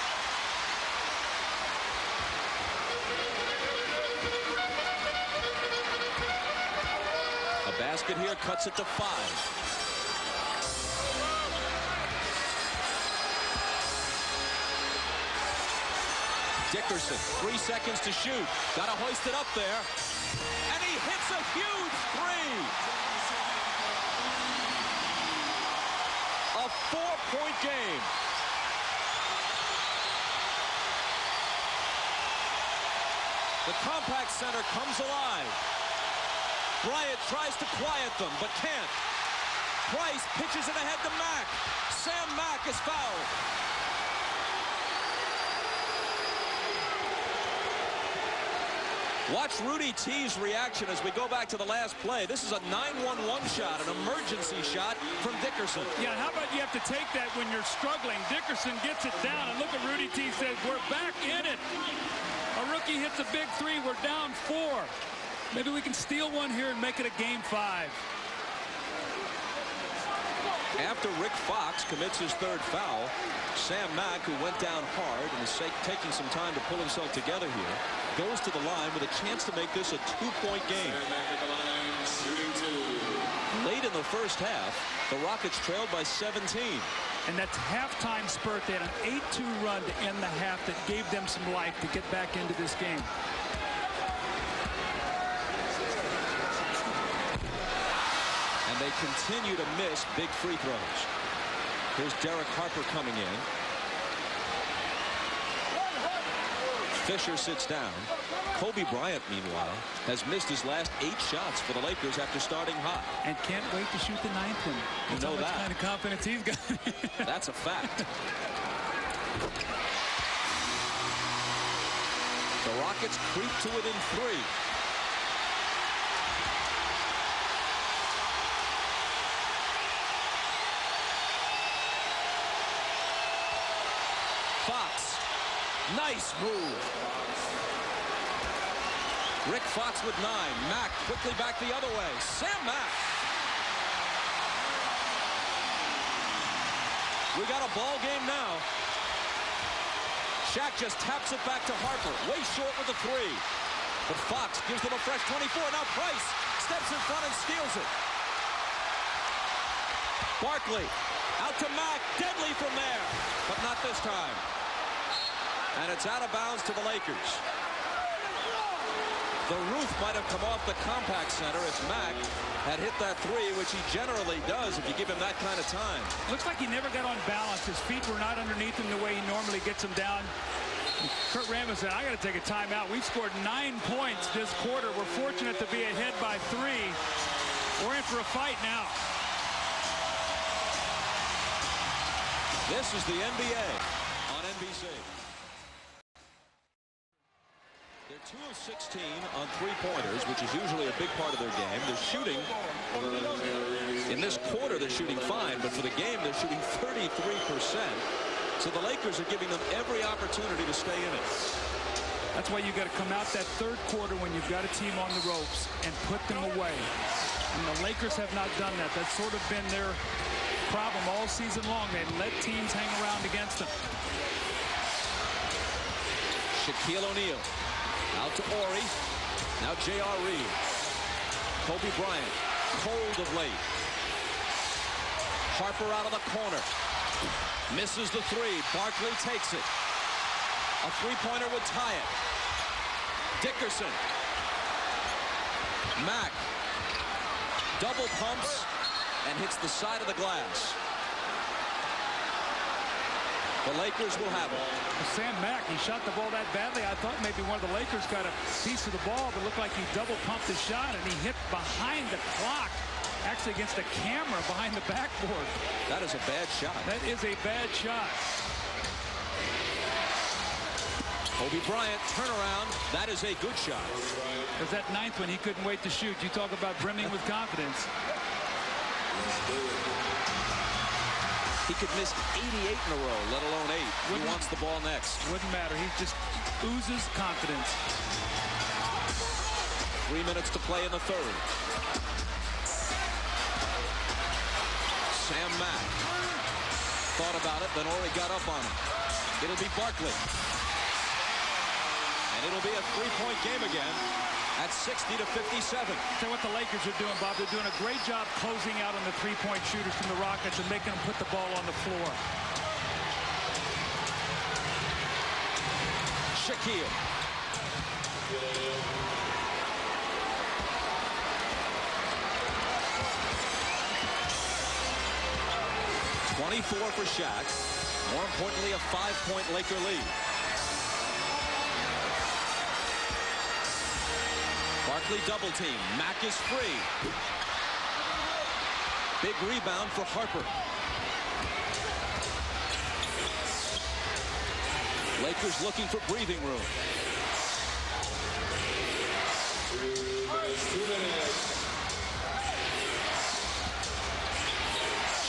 A basket here cuts it to 5. Dickerson, 3 seconds to shoot. Got to hoist it up there. And he hits a huge 3. A 4-point game. The Compact Center comes alive. Bryant tries to quiet them, but can't. Price pitches it ahead to Mack. Sam Mack is fouled. Watch Rudy T's reaction as we go back to the last play. This is a 9-1-1 shot, an emergency shot from Dickerson. Yeah, how about you have to take that when you're struggling? Dickerson gets it down, and look at Rudy T says, we're back in it. A rookie hits a big 3. We're down 4. Maybe we can steal one here and make it a game 5. After Rick Fox commits his 3rd foul, Sam Mack, who went down hard and is taking some time to pull himself together here, goes to the line with a chance to make this a 2-point game. Late in the first half, the Rockets trailed by 17. And that's halftime spurt. They had an 8-2 run to end the half that gave them some life to get back into this game. And they continue to miss big free throws. Here's Derek Harper coming in. Fisher sits down. Kobe Bryant, meanwhile, has missed his last 8 shots for the Lakers after starting hot. And can't wait to shoot the 9th one. You know that. Kind of confidence he's got. That's a fact. The Rockets creep to it in 3. Fox. Nice move. Rick Fox with 9. Mack quickly back the other way. Sam Mack. We got a ball game now. Shaq just taps it back to Harper. Way short with the 3. But Fox gives them a fresh 24. Now Price steps in front and steals it. Barkley out to Mack. Deadly from there. But not this time. And it's out of bounds to the Lakers. The roof might have come off the Compact Center if Mack had hit that 3, which he generally does if you give him that kind of time. Looks like he never got on balance. His feet were not underneath him the way he normally gets them down. Kurt Rambis said, I got to take a timeout. We've scored 9 points this quarter. We're fortunate to be ahead by 3. We're in for a fight now. This is the NBA on NBC. They're 2 of 16 on three-pointers, which is usually a big part of their game. They're shooting, in this quarter, they're shooting fine, but for the game, they're shooting 33%. So the Lakers are giving them every opportunity to stay in it. That's why you got to come out that third quarter when you've got a team on the ropes and put them away. And the Lakers have not done that. That's sort of been their problem all season long. They let teams hang around against them. Shaquille O'Neal out to Ori. Now J.R. Reed. Kobe Bryant, cold of late. Harper out of the corner. Misses the three. Barkley takes it. A three-pointer would tie it. Dickerson. Mack. Double pumps and hits the side of the glass. The Lakers will have it. Sam Mack, he shot the ball that badly. I thought maybe one of the Lakers got a piece of the ball, but it looked like he double pumped his shot, and he hit behind the clock, actually against the camera behind the backboard. That is a bad shot. That is a bad shot. Kobe Bryant, turnaround. That is a good shot. Because that ninth one, he couldn't wait to shoot. You talk about brimming with confidence. He could miss 88 in a row, let alone 8. He wants the ball next. Wouldn't matter. He just oozes confidence. 3 minutes to play in the third. Sam Mack thought about it, then Ori got up on him. It'll be Barkley. And it'll be a three-point game again at 60 to 57. So what the Lakers are doing, Bob, they're doing a great job closing out on the three-point shooters from the Rockets and making them put the ball on the floor. Shaquille. .24 for Shaq. More importantly, a 5-point Laker lead. Barkley double team. Mack is free. Big rebound for Harper. Lakers looking for breathing room.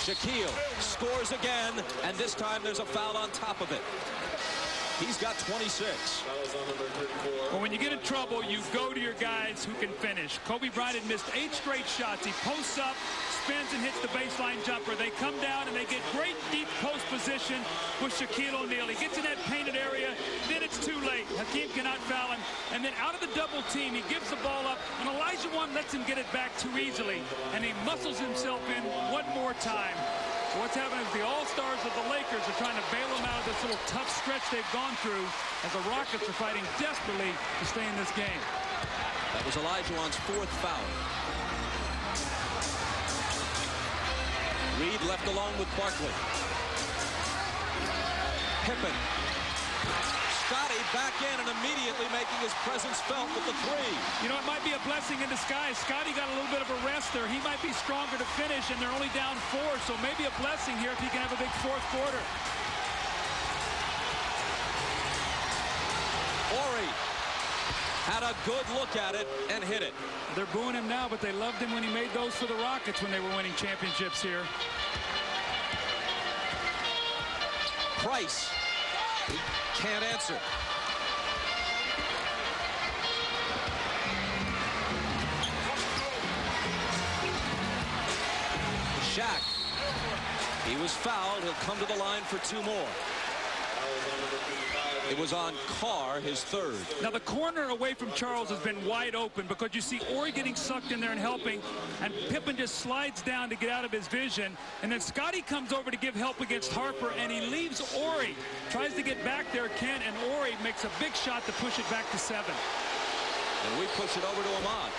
Shaquille scores again, and this time there's a foul on top of it. He's got 26. Well, when you get in trouble, you go to your guys who can finish. Kobe Bryant had missed 8 straight shots. He posts up, spins, and hits the baseline jumper. They come down, and they get great deep post position with Shaquille O'Neal. He gets in that painted area, then it's too late. Hakeem cannot foul him. And then out of the double team, he gives the ball up, and Olajuwon lets him get it back too easily. And he muscles himself in one more time. So what's happening is the all-stars of the Lakers are trying to bail them out of this little tough stretch they've gone through as the Rockets are fighting desperately to stay in this game. That was Olajuwon's 4th foul. Reed left alone with Barkley. Pippen. Scotty back in and immediately making his presence felt with the 3. You know, it might be a blessing in disguise. Scotty got a little bit of a rest there. He might be stronger to finish, and they're only down 4, so maybe a blessing here if he can have a big 4th quarter. Ori had a good look at it and hit it. They're booing him now, but they loved him when he made those for the Rockets when they were winning championships here. Price. He can't answer. Shaq. He was fouled. He'll come to the line for 2 more. It was on Carr, his 3rd. Now, the corner away from Charles has been wide open because you see Ori getting sucked in there and helping, and Pippen just slides down to get out of his vision. And then Scotty comes over to give help against Harper, and he leaves Ori. Tries to get back there, Kent, and Ori makes a big shot to push it back to 7. And we push it over to Ahmad.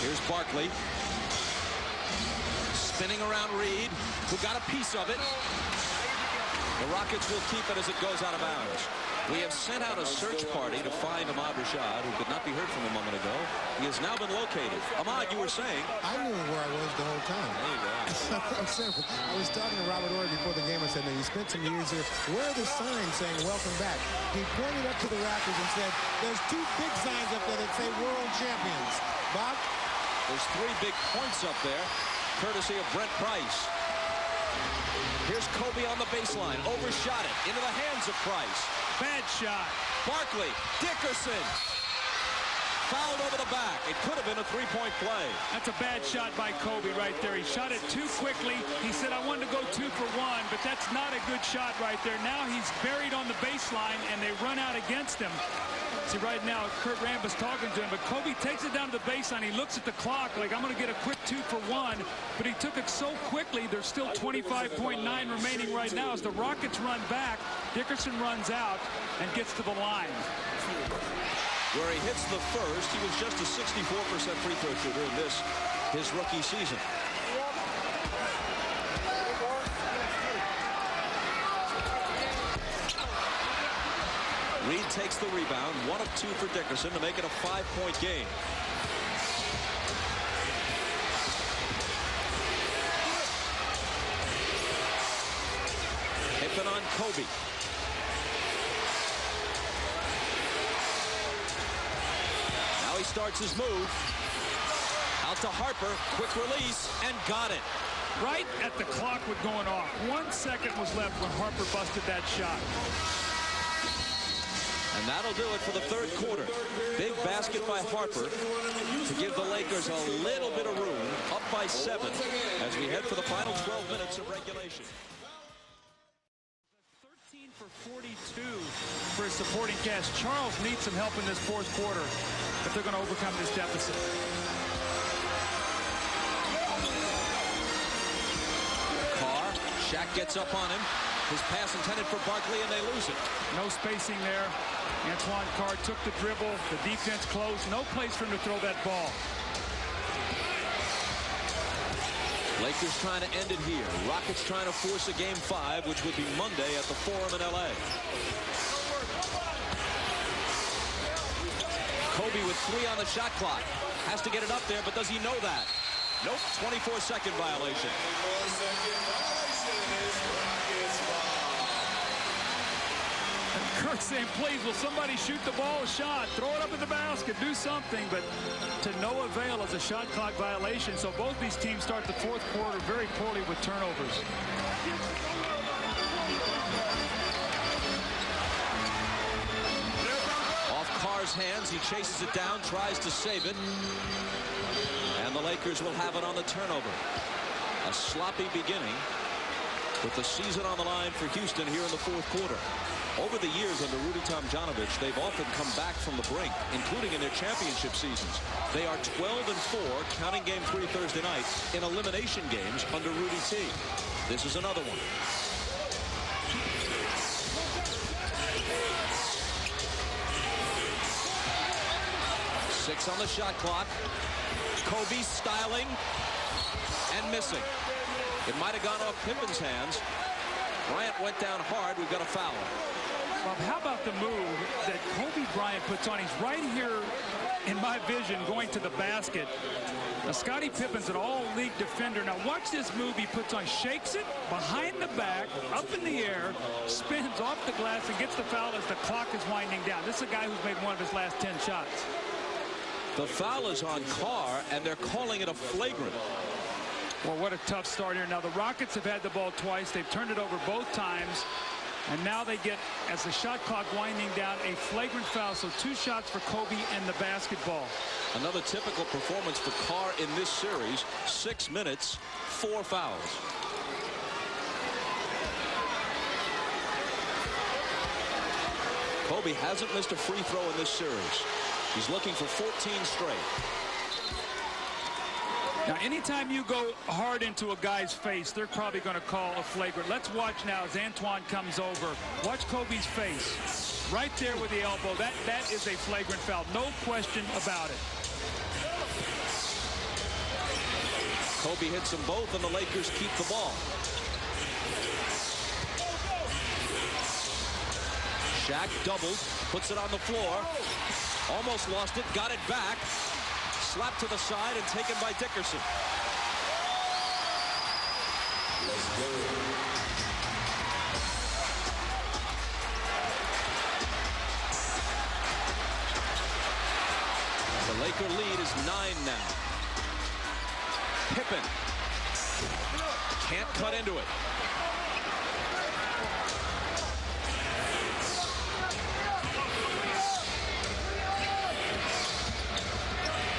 Here's Barkley. Spinning around Reed, who got a piece of it. The Rockets will keep it as it goes out of bounds. We have sent out a search party to find Ahmad Rashad, who could not be heard from a moment ago. He has now been located. Ahmad, you were saying? I knew where I was the whole time. There you go. I was talking to Robert Horry before the game. I said, "Now you spent some years here. Where are the signs saying welcome back?" He pointed up to the rafters and said, "There's two big signs up there that say world champions." Bob? There's 3 big points up there, courtesy of Brent Price. Here's Kobe on the baseline. Overshot it into the hands of Price. Bad shot. Barkley. Dickerson. Fouled over the back. It could have been a 3-point play. That's a bad shot by Kobe right there. He shot it too quickly. He said, "I wanted to go 2 for 1, but that's not a good shot right there. Now he's buried on the baseline, and they run out against him. See, right now, Kurt Rambis talking to him, but Kobe takes it down to the baseline. He looks at the clock like, "I'm going to get a quick 2 for 1, but he took it so quickly. There's still 25.9 remaining right now as the Rockets run back. Dickerson runs out and gets to the line. Where he hits the first, he was just a 64% free throw shooter in this, his rookie season. Reed takes the rebound, 1 of 2 for Dickerson to make it a 5-point game. Pippen on Kobe. Now he starts his move. Out to Harper, quick release, and got it. Right at the clock was going off. 1 second was left when Harper busted that shot. And that'll do it for the 3rd quarter. Big basket by Harper to give the Lakers a little bit of room, up by 7 as we head for the final 12 minutes of regulation. 13 for 42 for his supporting cast. Charles needs some help in this 4th quarter if they're going to overcome this deficit. Carr, Shaq gets up on him. His pass intended for Barkley, and they lose it. No spacing there. Antoine Carr took the dribble. The defense closed. No place for him to throw that ball. Lakers trying to end it here. Rockets trying to force a game 5, which would be Monday at the Forum in L.A. Kobe with 3 on the shot clock. Has to get it up there, but does he know that? Nope, 24-second violation. Kurt saying, "Please, will somebody shoot the ball a shot? Throw it up in the basket, do something." But to no avail as a shot clock violation. So both these teams start the 4th quarter very poorly with turnovers. Off Carr's hands, he chases it down, tries to save it. And the Lakers will have it on the turnover. A sloppy beginning with the season on the line for Houston here in the 4th quarter. Over the years under Rudy Tomjanovich, they've often come back from the brink, including in their championship seasons. They are 12-4, counting game 3 Thursday night, in elimination games under Rudy T. This is another one. Six on the shot clock. Kobe styling and missing. It might have gone off Pippen's hands. Bryant went down hard. We've got a foul. Bob, how about the move that Kobe Bryant puts on? He's right here in my vision going to the basket. Now, Scottie Pippen's an all-league defender. Now, watch this move he puts on. Shakes it behind the back, up in the air, spins off the glass, and gets the foul as the clock is winding down. This is a guy who's made one of his last 10 shots. The foul is on Carr, and they're calling it a flagrant. Well, what a tough start here. Now, the Rockets have had the ball twice. They've turned it over both times. And now they get, as the shot clock winding down, a flagrant foul. So 2 shots for Kobe and the basketball. Another typical performance for Carr in this series. 6 minutes, 4 fouls. Kobe hasn't missed a free throw in this series. He's looking for 14 straight. Now, anytime you go hard into a guy's face, they're probably going to call a flagrant. Let's watch now as Antoine comes over. Watch Kobe's face. Right there with the elbow. That is a flagrant foul. No question about it. Kobe hits them both, and the Lakers keep the ball. Shaq doubled, puts it on the floor. Almost lost it, got it back. Slapped to the side and taken by Dickerson. Let's go. The Laker lead is 9 now. Pippen can't cut into it.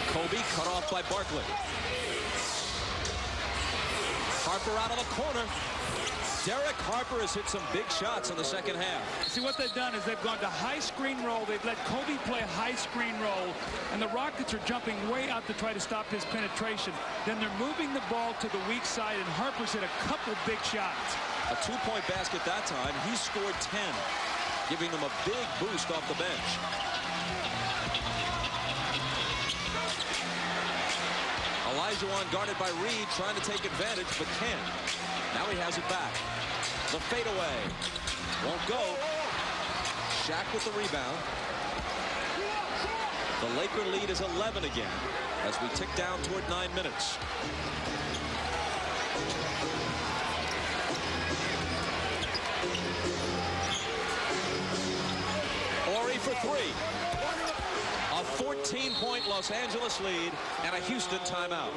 Kobe cut off by Barkley. Harper out of the corner. Derek Harper has hit some big shots in the second half. See, what they've done is they've gone to high screen roll. They've let Kobe play high screen roll, and the Rockets are jumping way out to try to stop his penetration. Then they're moving the ball to the weak side, and Harper's hit a couple big shots. A two-point basket that time. He scored 10, giving them a big boost off the bench. Olajuwon guarded by Reed, trying to take advantage, but can't. Now he has it back. The fadeaway won't go. Shaq with the rebound. The Laker lead is 11 again as we tick down toward 9 minutes. Horry for three. A 14-point Los Angeles lead and a Houston timeout.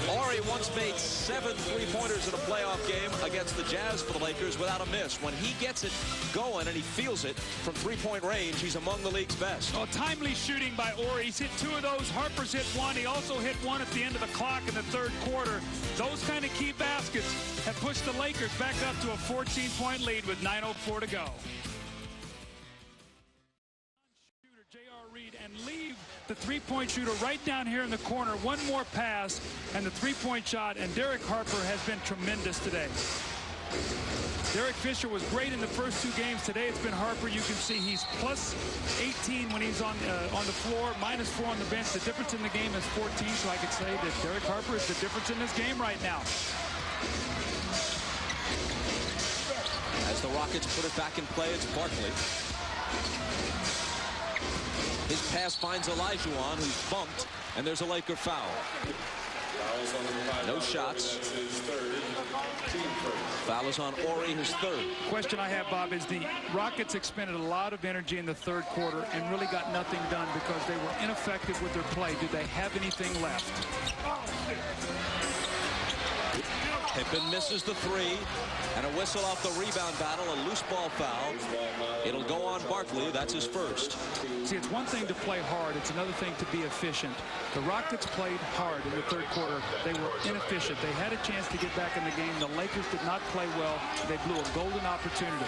Horry once made 7 3-pointers in a playoff game against the Jazz for the Lakers without a miss. When he gets it going and he feels it from 3-point range, he's among the league's best. Oh, timely shooting by Horry. He's hit 2 of those. Harper's hit 1. He also hit 1 at the end of the clock in the third quarter. Those kind of key baskets have pushed the Lakers back up to a 14-point lead with 9:04 to go. And leave the three-point shooter right down here in the corner. One more pass and the three-point shot, and Derek Harper has been tremendous today. Derek Fisher was great in the first 2 games. Today it's been Harper. You can see he's plus 18 when he's on the floor, minus 4 on the bench. The difference in the game is 14, so I could say that Derek Harper is the difference in this game right now. As the Rockets put it back in play, it's Barkley. His pass finds Olajuwon, who's bumped, and there's a Laker foul. No shots. Foul is on Horry, his third. Question I have, Bob, is the Rockets expended a lot of energy in the third quarter and really got nothing done because they were ineffective with their play. Do they have anything left? Pippen misses the 3, and a whistle off the rebound battle, a loose ball foul. It'll go on Barkley. That's his first. See, it's one thing to play hard. It's another thing to be efficient. The Rockets played hard in the third quarter. They were inefficient. They had a chance to get back in the game. The Lakers did not play well. They blew a golden opportunity.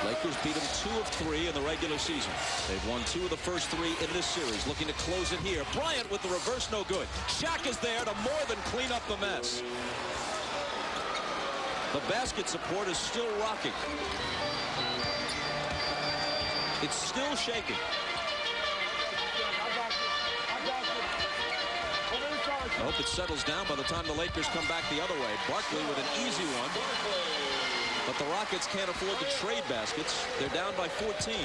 Lakers beat them 2 of 3 in the regular season. They've won 2 of the first 3 in this series. Looking to close it here. Bryant with the reverse, no good. Shaq is there to more than clean up the mess. The basket support is still rocking. It's still shaking. I hope it settles down by the time the Lakers come back the other way. Barkley with an easy one. But the Rockets can't afford to trade baskets. They're down by 14.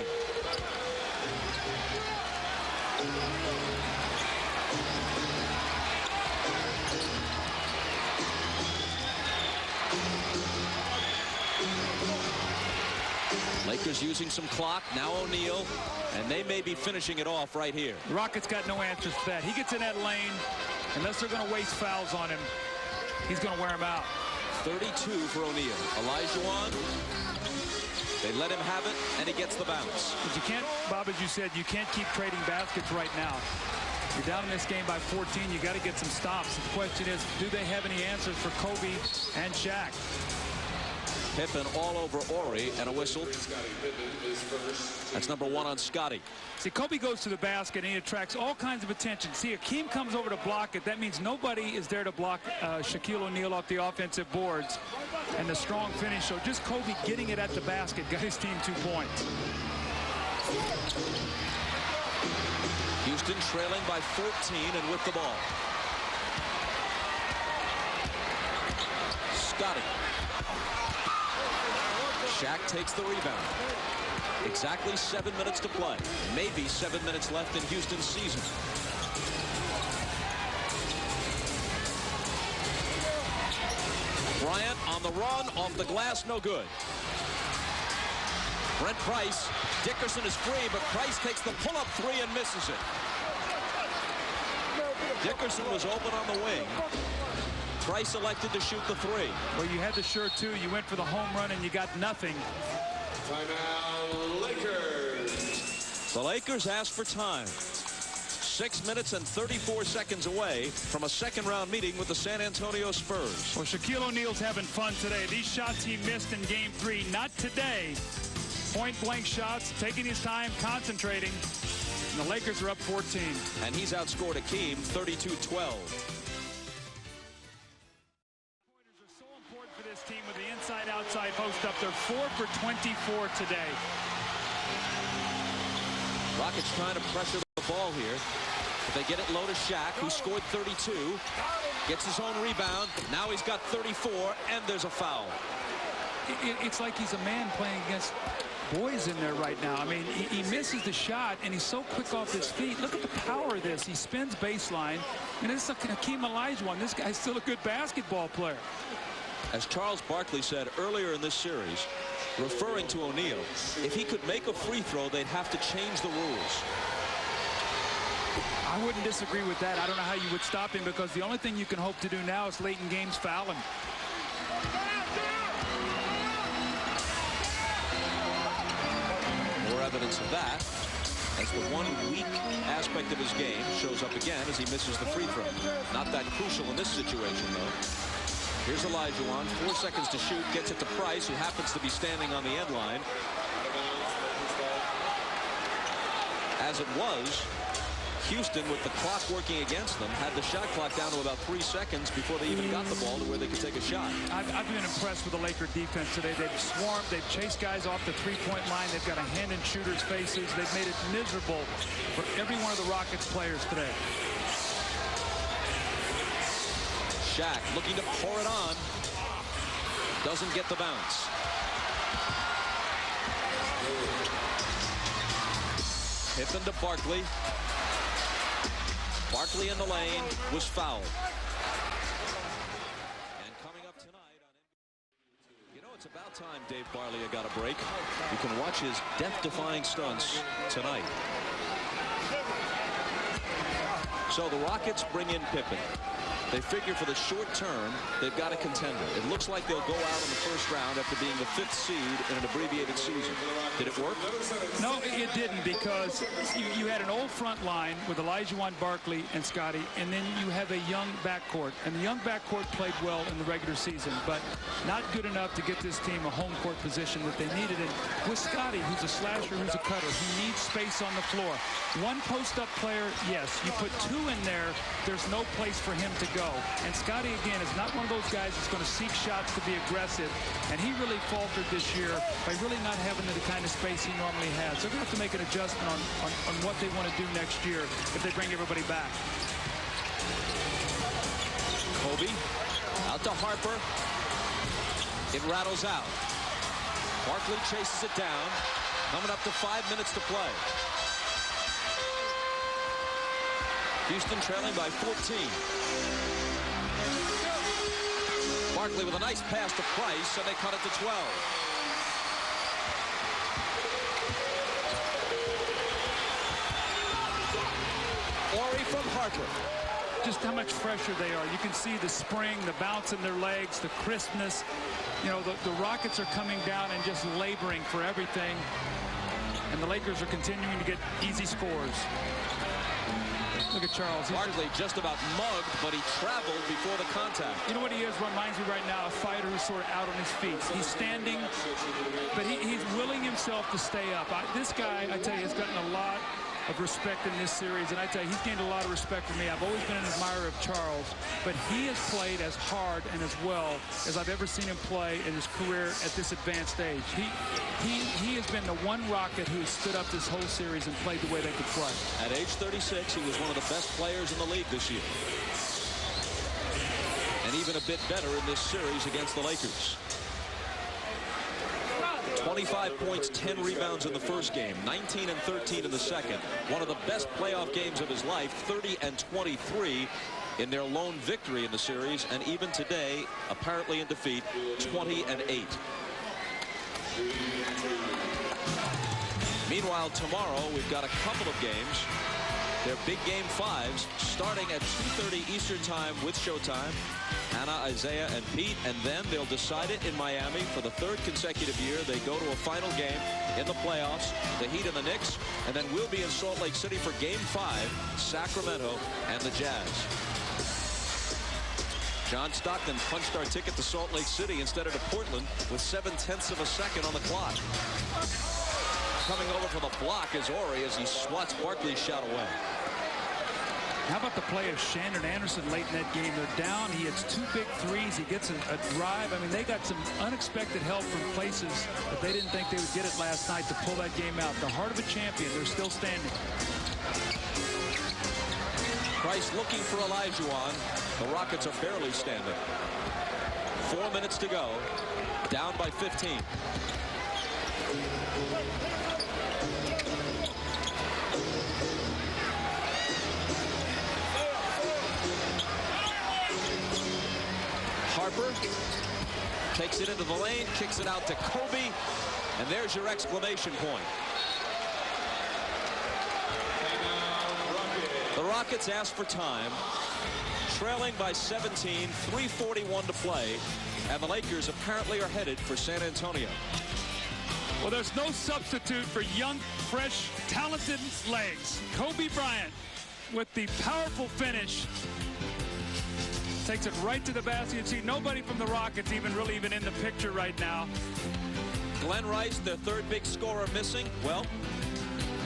Lakers using some clock. Now O'Neal. And they may be finishing it off right here. The Rockets got no answers for that. He gets in that lane. Unless they're going to waste fouls on him, he's going to wear him out. 32 for O'Neal. Olajuwon. They let him have it, and he gets the bounce. But you can't, Bob, as you said, you can't keep trading baskets right now. You're down in this game by 14. You got to get some stops. The question is, do they have any answers for Kobe and Shaq? Pippen all over Horry, and a whistle. That's number 1 on Scotty. See, Kobe goes to the basket, and he attracts all kinds of attention. See, Akeem comes over to block it. That means nobody is there to block Shaquille O'Neal off the offensive boards. And the strong finish. So just Kobe getting it at the basket got his team 2 points. Houston trailing by 14 and with the ball. Scotty. Shaq takes the rebound. Exactly 7 minutes to play. Maybe 7 minutes left in Houston's season. Bryant on the run, off the glass, no good. Brent Price, Dickerson is free, but Price takes the pull-up three and misses it. Dickerson was open on the wing. Price elected to shoot the three. Well, you had the sure two. You went for the home run and you got nothing. Timeout, Lakers. The Lakers asked for time. 6 minutes and 34 seconds away from a second-round meeting with the San Antonio Spurs. Well, Shaquille O'Neal's having fun today. These shots he missed in Game 3, not today. Point-blank shots, taking his time, concentrating. And the Lakers are up 14. And he's outscored Akeem 32-12. Pointers are so important for this team with the inside-outside post up. They're 4 for 24 today. Rockets trying to pressure the ball here. But they get it low to Shaq, who scored 32. Gets his own rebound. Now he's got 34, and there's a foul. It's like he's a man playing against boys in there right now. I mean, he misses the shot, and he's so quick off his feet. Look at the power of this. He spins baseline, and it's like Hakeem Olajuwon. This guy's still a good basketball player. As Charles Barkley said earlier in this series, referring to O'Neal, if he could make a free throw, they'd have to change the rules. I wouldn't disagree with that. I don't know how you would stop him, because the only thing you can hope to do now is late in games foul him. More evidence of that as the one weak aspect of his game shows up again as he misses the free throw. Not that crucial in this situation, though. Here's Olajuwon, 4 seconds to shoot, gets it to Price, who happens to be standing on the end line. As it was, Houston, with the clock working against them, had the shot clock down to about 3 seconds before they even got the ball to where they could take a shot. I've been impressed with the Laker defense today. They've swarmed. They've chased guys off the three-point line. They've got a hand in shooters' faces. They've made it miserable for every one of the Rockets players today. Shaq looking to pour it on. Doesn't get the bounce. Pippen to Barkley. Barkley in the lane was fouled. And coming up tonight on NBA, you know, it's about time Dave Barlia got a break. You can watch his death-defying stunts tonight. So the Rockets bring in Pippen. They figure for the short term, they've got a contender. It looks like they'll go out in the first round after being the 5th seed in an abbreviated season. Did it work? No, it didn't, because you had an old front line with Olajuwon, Barkley, and Scotty, and then you have a young backcourt. And the young backcourt played well in the regular season, but not good enough to get this team a home court position that they needed. And with Scotty, who's a slasher, who's a cutter, he needs space on the floor. One post-up player, yes. You put 2 in there, there's no place for him to go. And Scotty, again, is not one of those guys that's going to seek shots to be aggressive. And he really faltered this year by really not having the kind of space he normally has. They're going to have to make an adjustment on what they want to do next year if they bring everybody back. Kobe out to Harper. It rattles out. Barkley chases it down. Coming up to 5 minutes to play. Houston trailing by 14. Barkley with a nice pass to Price, and they cut it to 12. Ori from Harper. Just how much fresher they are. You can see the spring, the bounce in their legs, the crispness. You know, the Rockets are coming down and just laboring for everything. And the Lakers are continuing to get easy scores. Look at Charles. Barkley just about mugged, but he traveled before the contact. You know what he is? Reminds me right now, a fighter who's sort of out on his feet. He's standing, but he's willing himself to stay up. This guy, I tell you, has gotten a lot of respect in this series, and I tell you, he's gained a lot of respect from me. I've always been an admirer of Charles, but he has played as hard and as well as I've ever seen him play in his career at this advanced age. He has been the one Rocket who stood up this whole series and played the way they could play. At age 36, he was one of the best players in the league this year. And even a bit better in this series against the Lakers. 25 points, 10 rebounds in the first game, 19 and 13 in the second. One of the best playoff games of his life, 30 and 23 in their lone victory in the series. And even today, apparently in defeat, 20 and 8. Meanwhile, tomorrow, we've got a couple of games. They're big game 5s starting at 2:30 Eastern time with Showtime. Hannah, Isaiah, and Pete, and then they'll decide it in Miami for the 3rd consecutive year. They go to a final game in the playoffs, the Heat and the Knicks, and then we'll be in Salt Lake City for game 5, Sacramento and the Jazz. John Stockton punched our ticket to Salt Lake City instead of to Portland with 0.7 of a second on the clock. Coming over for the block is Ori as he swats Barkley's shot away. How about the play of Shandon Anderson late in that game? They're down. He hits 2 big threes. He gets a drive. I mean, they got some unexpected help from places that they didn't think they would get it last night to pull that game out. The heart of a champion. They're still standing. Price looking for Olajuwon. The Rockets are barely standing. 4 minutes to go. Down by 15. Harper takes it into the lane, kicks it out to Kobe, and there's your exclamation point. The Rockets ask for time, trailing by 17, 3:41 to play, and the Lakers apparently are headed for San Antonio. Well, there's no substitute for young, fresh, talented legs. Kobe Bryant with the powerful finish. Takes it right to the basket. You see nobody from the Rockets even in the picture right now. Glenn Rice, their 3rd big scorer, missing. Well,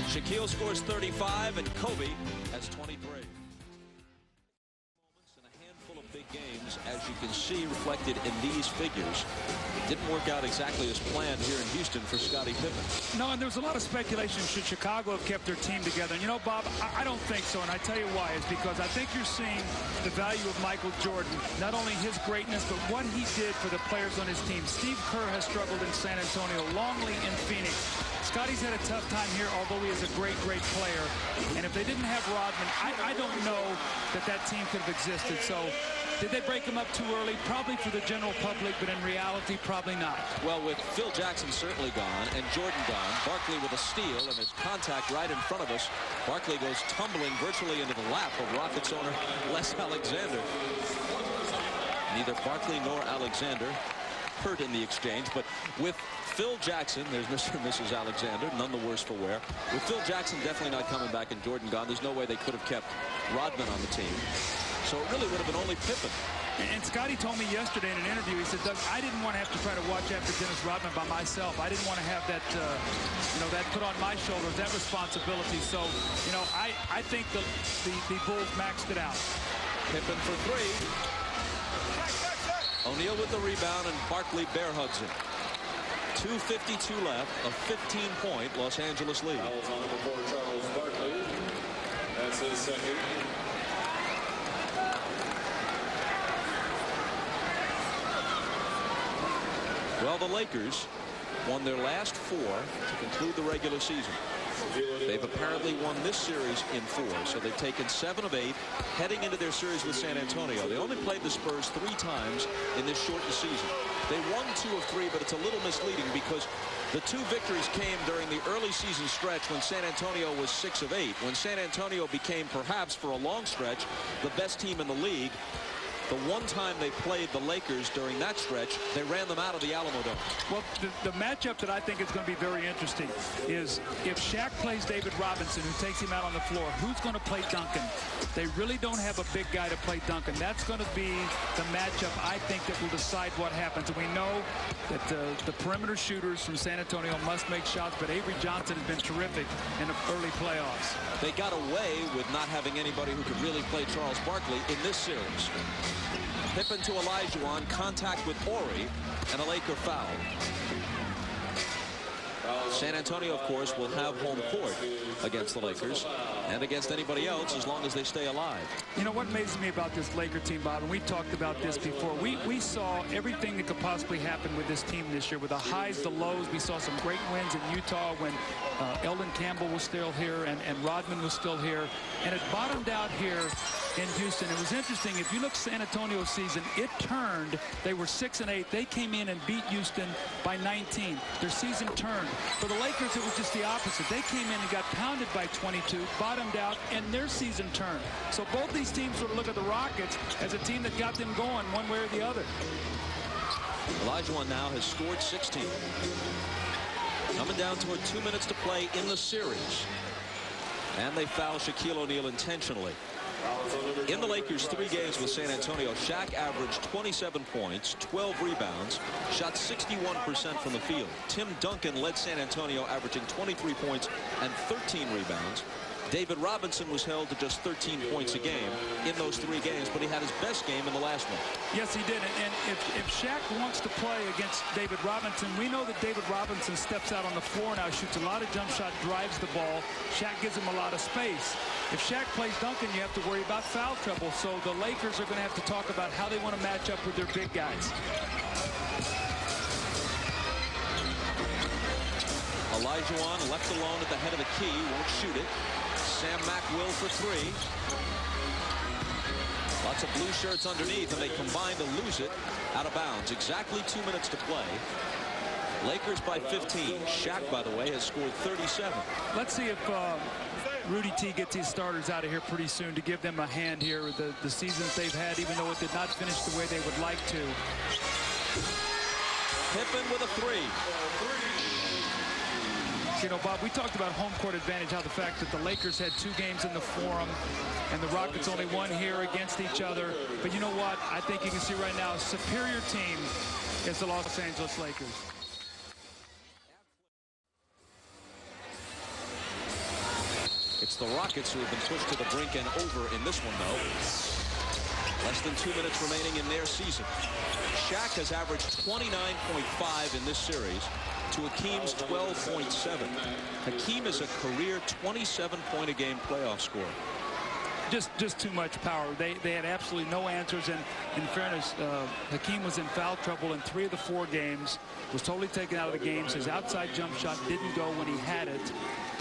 Shaquille scores 35 and Kobe has 23. Moments and a handful of big games, as you can see reflected in these figures. It didn't work out exactly as planned here in Houston for Scottie Pippen. No, and there was a lot of speculation. Should Chicago have kept their team together? And you know, Bob, I don't think so, and I tell you why. Is because I think you're seeing the value of Michael Jordan, not only his greatness, but what he did for the players on his team. Steve Kerr has struggled in San Antonio, Longley in Phoenix. Scottie's had a tough time here, although he is a great, great player. And if they didn't have Rodman, I don't know that team could have existed. So did they break him up too early? Probably for the general public, but in reality, probably not. Well, with Phil Jackson certainly gone and Jordan gone, Barkley with a steal, and there's contact right in front of us. Barkley goes tumbling virtually into the lap of Rockets owner Les Alexander. Neither Barkley nor Alexander hurt in the exchange, but with Phil Jackson, there's Mr. and Mrs. Alexander, none the worse for wear. With Phil Jackson definitely not coming back and Jordan gone, there's no way they could have kept Rodman on the team. So it really would have been only Pippen. And Scottie told me yesterday in an interview, he said, Doug, I didn't want to have to try to watch after Dennis Rodman by myself. I didn't want to have that, that put on my shoulders, that responsibility. So, I think the Bulls maxed it out. Pippen for 3. O'Neal with the rebound, and Barkley bear hugs it. 2:52 left, a 15-point Los Angeles lead. Fouls on number 4, Charles Barkley. That's his second. Well, the Lakers won their last 4 to conclude the regular season. They've apparently won this series in 4, so they've taken 7 of 8 heading into their series with San Antonio. They only played the Spurs 3 times in this shortened season. They won 2 of 3, but it's a little misleading because the 2 victories came during the early season stretch when San Antonio was 6 of 8. When San Antonio became, perhaps for a long stretch, the best team in the league. The one time they played the Lakers during that stretch, they ran them out of the Alamo Dome. Well, the matchup that I think is going to be very interesting is if Shaq plays David Robinson, who takes him out on the floor, who's going to play Duncan? They really don't have a big guy to play Duncan. That's going to be the matchup, I think, that will decide what happens. And we know that the perimeter shooters from San Antonio must make shots, but Avery Johnson has been terrific in the early playoffs. They got away with not having anybody who could really play Charles Barkley in this series. Pippen to Olajuwon, contact with Ori, and a Laker foul. San Antonio, of course, will have home court against the Lakers and against anybody else as long as they stay alive. You know what amazes me about this Laker team, Bob, and we talked about this before. We saw everything that could possibly happen with this team this year, with the highs, the lows. We saw some great wins in Utah when Eldon Campbell was still here and Rodman was still here. And it bottomed out here in Houston. It was interesting. If you look San Antonio's season, it turned. They were 6-8. They came in and beat Houston by 19. Their season turned. For the Lakers, it was just the opposite. They came in and got pounded by 22, bottomed out, and their season turned. So both these teams sort of look at the Rockets as a team that got them going one way or the other. Olajuwon now has scored 16. Coming down toward 2 minutes to play in the series. And they foul Shaquille O'Neal intentionally. In the Lakers' 3 games with San Antonio, Shaq averaged 27 points, 12 rebounds, shot 61% from the field. Tim Duncan led San Antonio, averaging 23 points and 13 rebounds. David Robinson was held to just 13 points a game in those 3 games, but he had his best game in the last one. Yes, he did. And if Shaq wants to play against David Robinson, we know that David Robinson steps out on the floor now, shoots a lot of jump shot, drives the ball. Shaq gives him a lot of space. If Shaq plays Duncan, you have to worry about foul trouble. So the Lakers are going to have to talk about how they want to match up with their big guys. Olajuwon left alone at the head of the key, won't shoot it. Sam Mack will for 3. Lots of blue shirts underneath, and they combine to lose it out of bounds. Exactly 2 minutes to play. Lakers by 15. Shaq, by the way, has scored 37. Let's see if Rudy T gets his starters out of here pretty soon to give them a hand here. The seasons they've had, even though it did not finish the way they would like to. Pippen with a 3. You know, Bob, we talked about home court advantage, how the fact that the Lakers had 2 games in the Forum and the Rockets only 1 here against each other. But you know what? I think you can see right now a superior team is the Los Angeles Lakers. It's the Rockets who have been pushed to the brink and over in this one, though. Less than 2 minutes remaining in their season. Shaq has averaged 29.5 in this series to Hakeem's 12.7. Hakeem is a career 27-point-a-game playoff scorer. Just too much power. They had absolutely no answers. And in fairness, Hakeem was in foul trouble in 3 of the 4 games, was totally taken out of the games. His outside jump shot didn't go when he had it.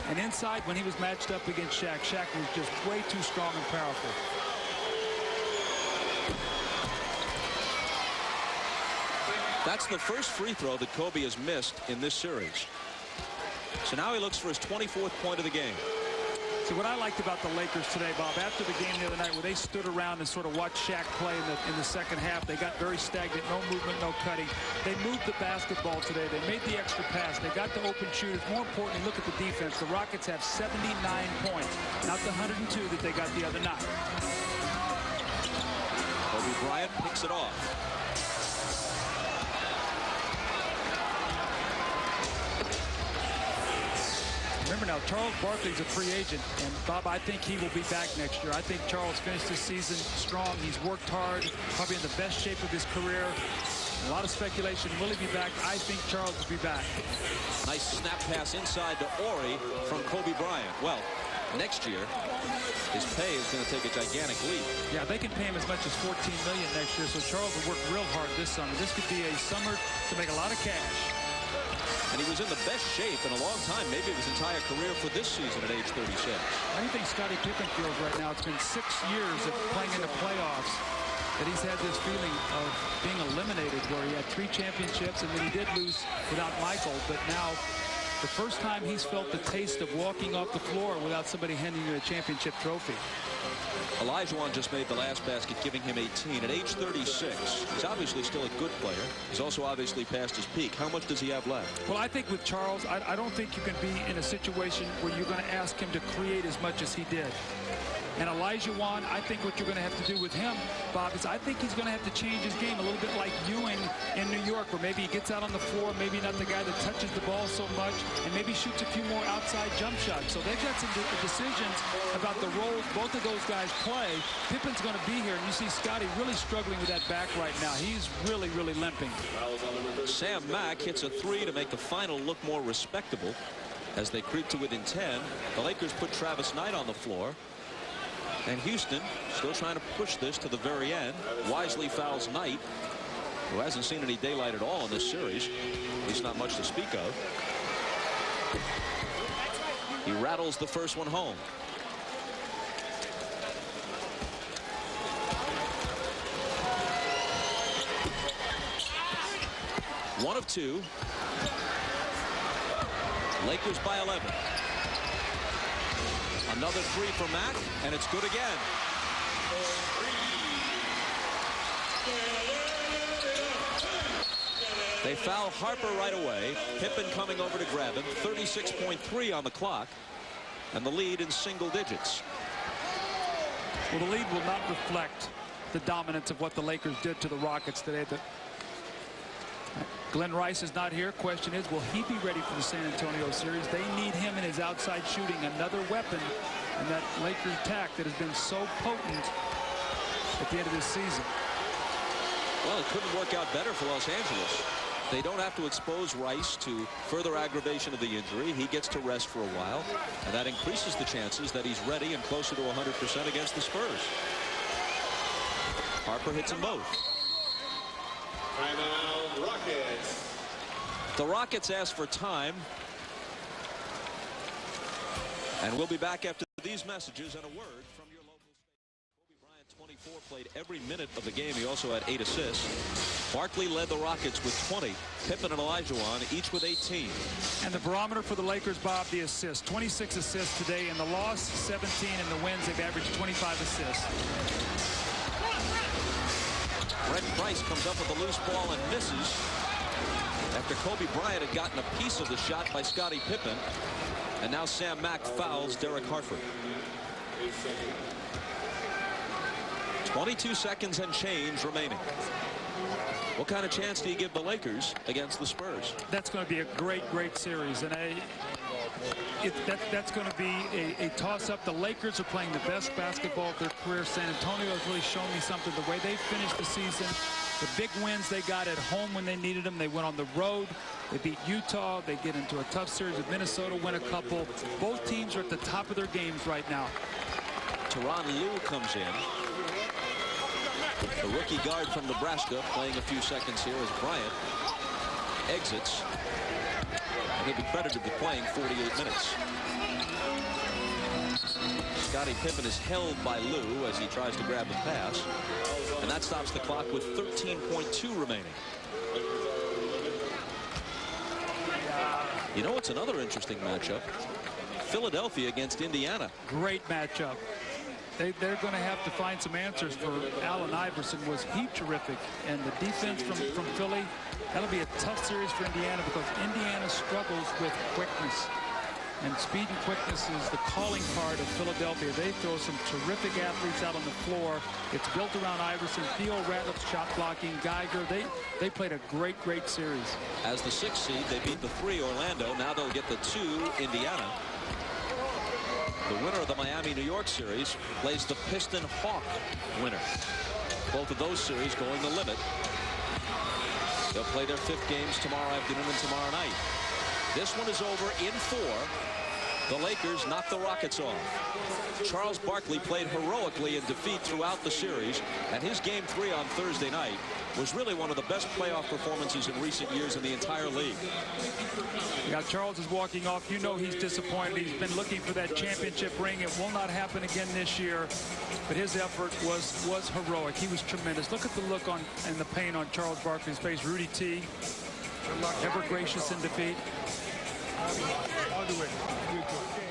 And inside, when he was matched up against Shaq, Shaq was just way too strong and powerful. That's the first free throw that Kobe has missed in this series. So now he looks for his 24th point of the game. See, what I liked about the Lakers today, Bob, after the game the other night where they stood around and sort of watched Shaq play in the second half, they got very stagnant, no movement, no cutting. They moved the basketball today. They made the extra pass. They got the open shooters. More importantly, look at the defense. The Rockets have 79 points, not the 102 that they got the other night. Kobe Bryant picks it off. Remember now, Charles Barkley's a free agent, and Bob, I think he will be back next year. I think Charles finished this season strong. He's worked hard, probably in the best shape of his career. A lot of speculation. Will he be back? I think Charles will be back. Nice snap pass inside to Ori from Kobe Bryant. Well, next year, his pay is going to take a gigantic leap. Yeah, they can pay him as much as $14 million next year, so Charles will work real hard this summer. This could be a summer to make a lot of cash. And he was in the best shape in a long time, maybe of his entire career for this season at age 36. How do you think Scottie Pippen feels right now? It's been 6 years of playing in the playoffs that he's had this feeling of being eliminated, where he had 3 championships and then he did lose without Michael, but now the first time he's felt the taste of walking off the floor without somebody handing you a championship trophy. Olajuwon just made the last basket, giving him 18. At age 36, he's obviously still a good player. He's also obviously past his peak. How much does he have left? Well, I think with Charles, I don't think you can be in a situation where you're going to ask him to create as much as he did. And Olajuwon, I think what you're going to have to do with him, Bob, is I think he's going to have to change his game a little bit like Ewing in New York, where maybe he gets out on the floor, maybe not the guy that touches the ball so much, and maybe shoots a few more outside jump shots. So they've got some decisions about the roles both of those guys play. Pippen's going to be here, and you see Scotty really struggling with that back right now. He's really, really limping. Sam Mack hits a three to make the final look more respectable as they creep to within 10. The Lakers put Travis Knight on the floor. And Houston still trying to push this to the very end. Wisely fouls Knight, who hasn't seen any daylight at all in this series. At least not much to speak of. He rattles the first one home. One of two. Lakers by 11. Another three for Mack, and it's good again. They foul Harper right away. Pippen coming over to grab him. 36.3 on the clock, and the lead in single digits. Well, the lead will not reflect the dominance of what the Lakers did to the Rockets today. Glenn Rice is not here. Question is, will he be ready for the San Antonio series? They need him in his outside shooting, another weapon in that Lakers attack that has been so potent at the end of this season. Well, it couldn't work out better for Los Angeles. They don't have to expose Rice to further aggravation of the injury. He gets to rest for a while, and that increases the chances that he's ready and closer to 100% against the Spurs. Harper hits them both. Timeout, Rockets. The Rockets ask for time. And we'll be back after these messages and a word from your local station. Kobe Bryant, 24, played every minute of the game. He also had 8 assists. Barkley led the Rockets with 20. Pippen and Olajuwon each with 18. And the barometer for the Lakers, Bob, the assists. 26 assists today. In the loss, 17. In the wins, they've averaged 25 assists. Brent Price comes up with a loose ball and misses after Kobe Bryant had gotten a piece of the shot by Scottie Pippen. And now Sam Mack fouls Derek Harford. 22 seconds and change remaining. What kind of chance do you give the Lakers against the Spurs? That's going to be a great, great series. And that's going to be a toss-up. The Lakers are playing the best basketball of their career. San Antonio has really shown me something. The way they finished the season, the big wins they got at home when they needed them. They went on the road. They beat Utah. They get into a tough series with Minnesota, win a couple. Both teams are at the top of their games right now. Tyronn Lue comes in. The rookie guard from Nebraska playing a few seconds here as Bryant exits. And he'll be credited with playing 48 minutes. Scottie Pippen is held by Lue as he tries to grab the pass. And that stops the clock with 13.2 remaining. You know, it's another interesting matchup. Philadelphia against Indiana. Great matchup. They're going to have to find some answers for Allen Iverson. Was he terrific? And the defense from Philly, that'll be a tough series for Indiana because Indiana struggles with quickness. And speed and quickness is the calling card of Philadelphia. They throw some terrific athletes out on the floor. It's built around Iverson, Theo Ratliff's shot blocking, Geiger. They played a great, great series. As the 6th seed, they beat the 3 Orlando. Now they'll get the 2 Indiana. The winner of the Miami-New York series plays the Piston-Hawk winner. Both of those series going the limit. They'll play their 5th games tomorrow afternoon and tomorrow night. This one is over in 4. The Lakers knock the Rockets off. Charles Barkley played heroically in defeat throughout the series, and his Game 3 on Thursday night was really one of the best playoff performances in recent years in the entire league. Yeah, Charles is walking off. You know he's disappointed. He's been looking for that championship ring. It will not happen again this year, but his effort was heroic. He was tremendous. Look at the look on and the pain on Charles Barkley's face. Rudy T, ever gracious in defeat. All the way. Good.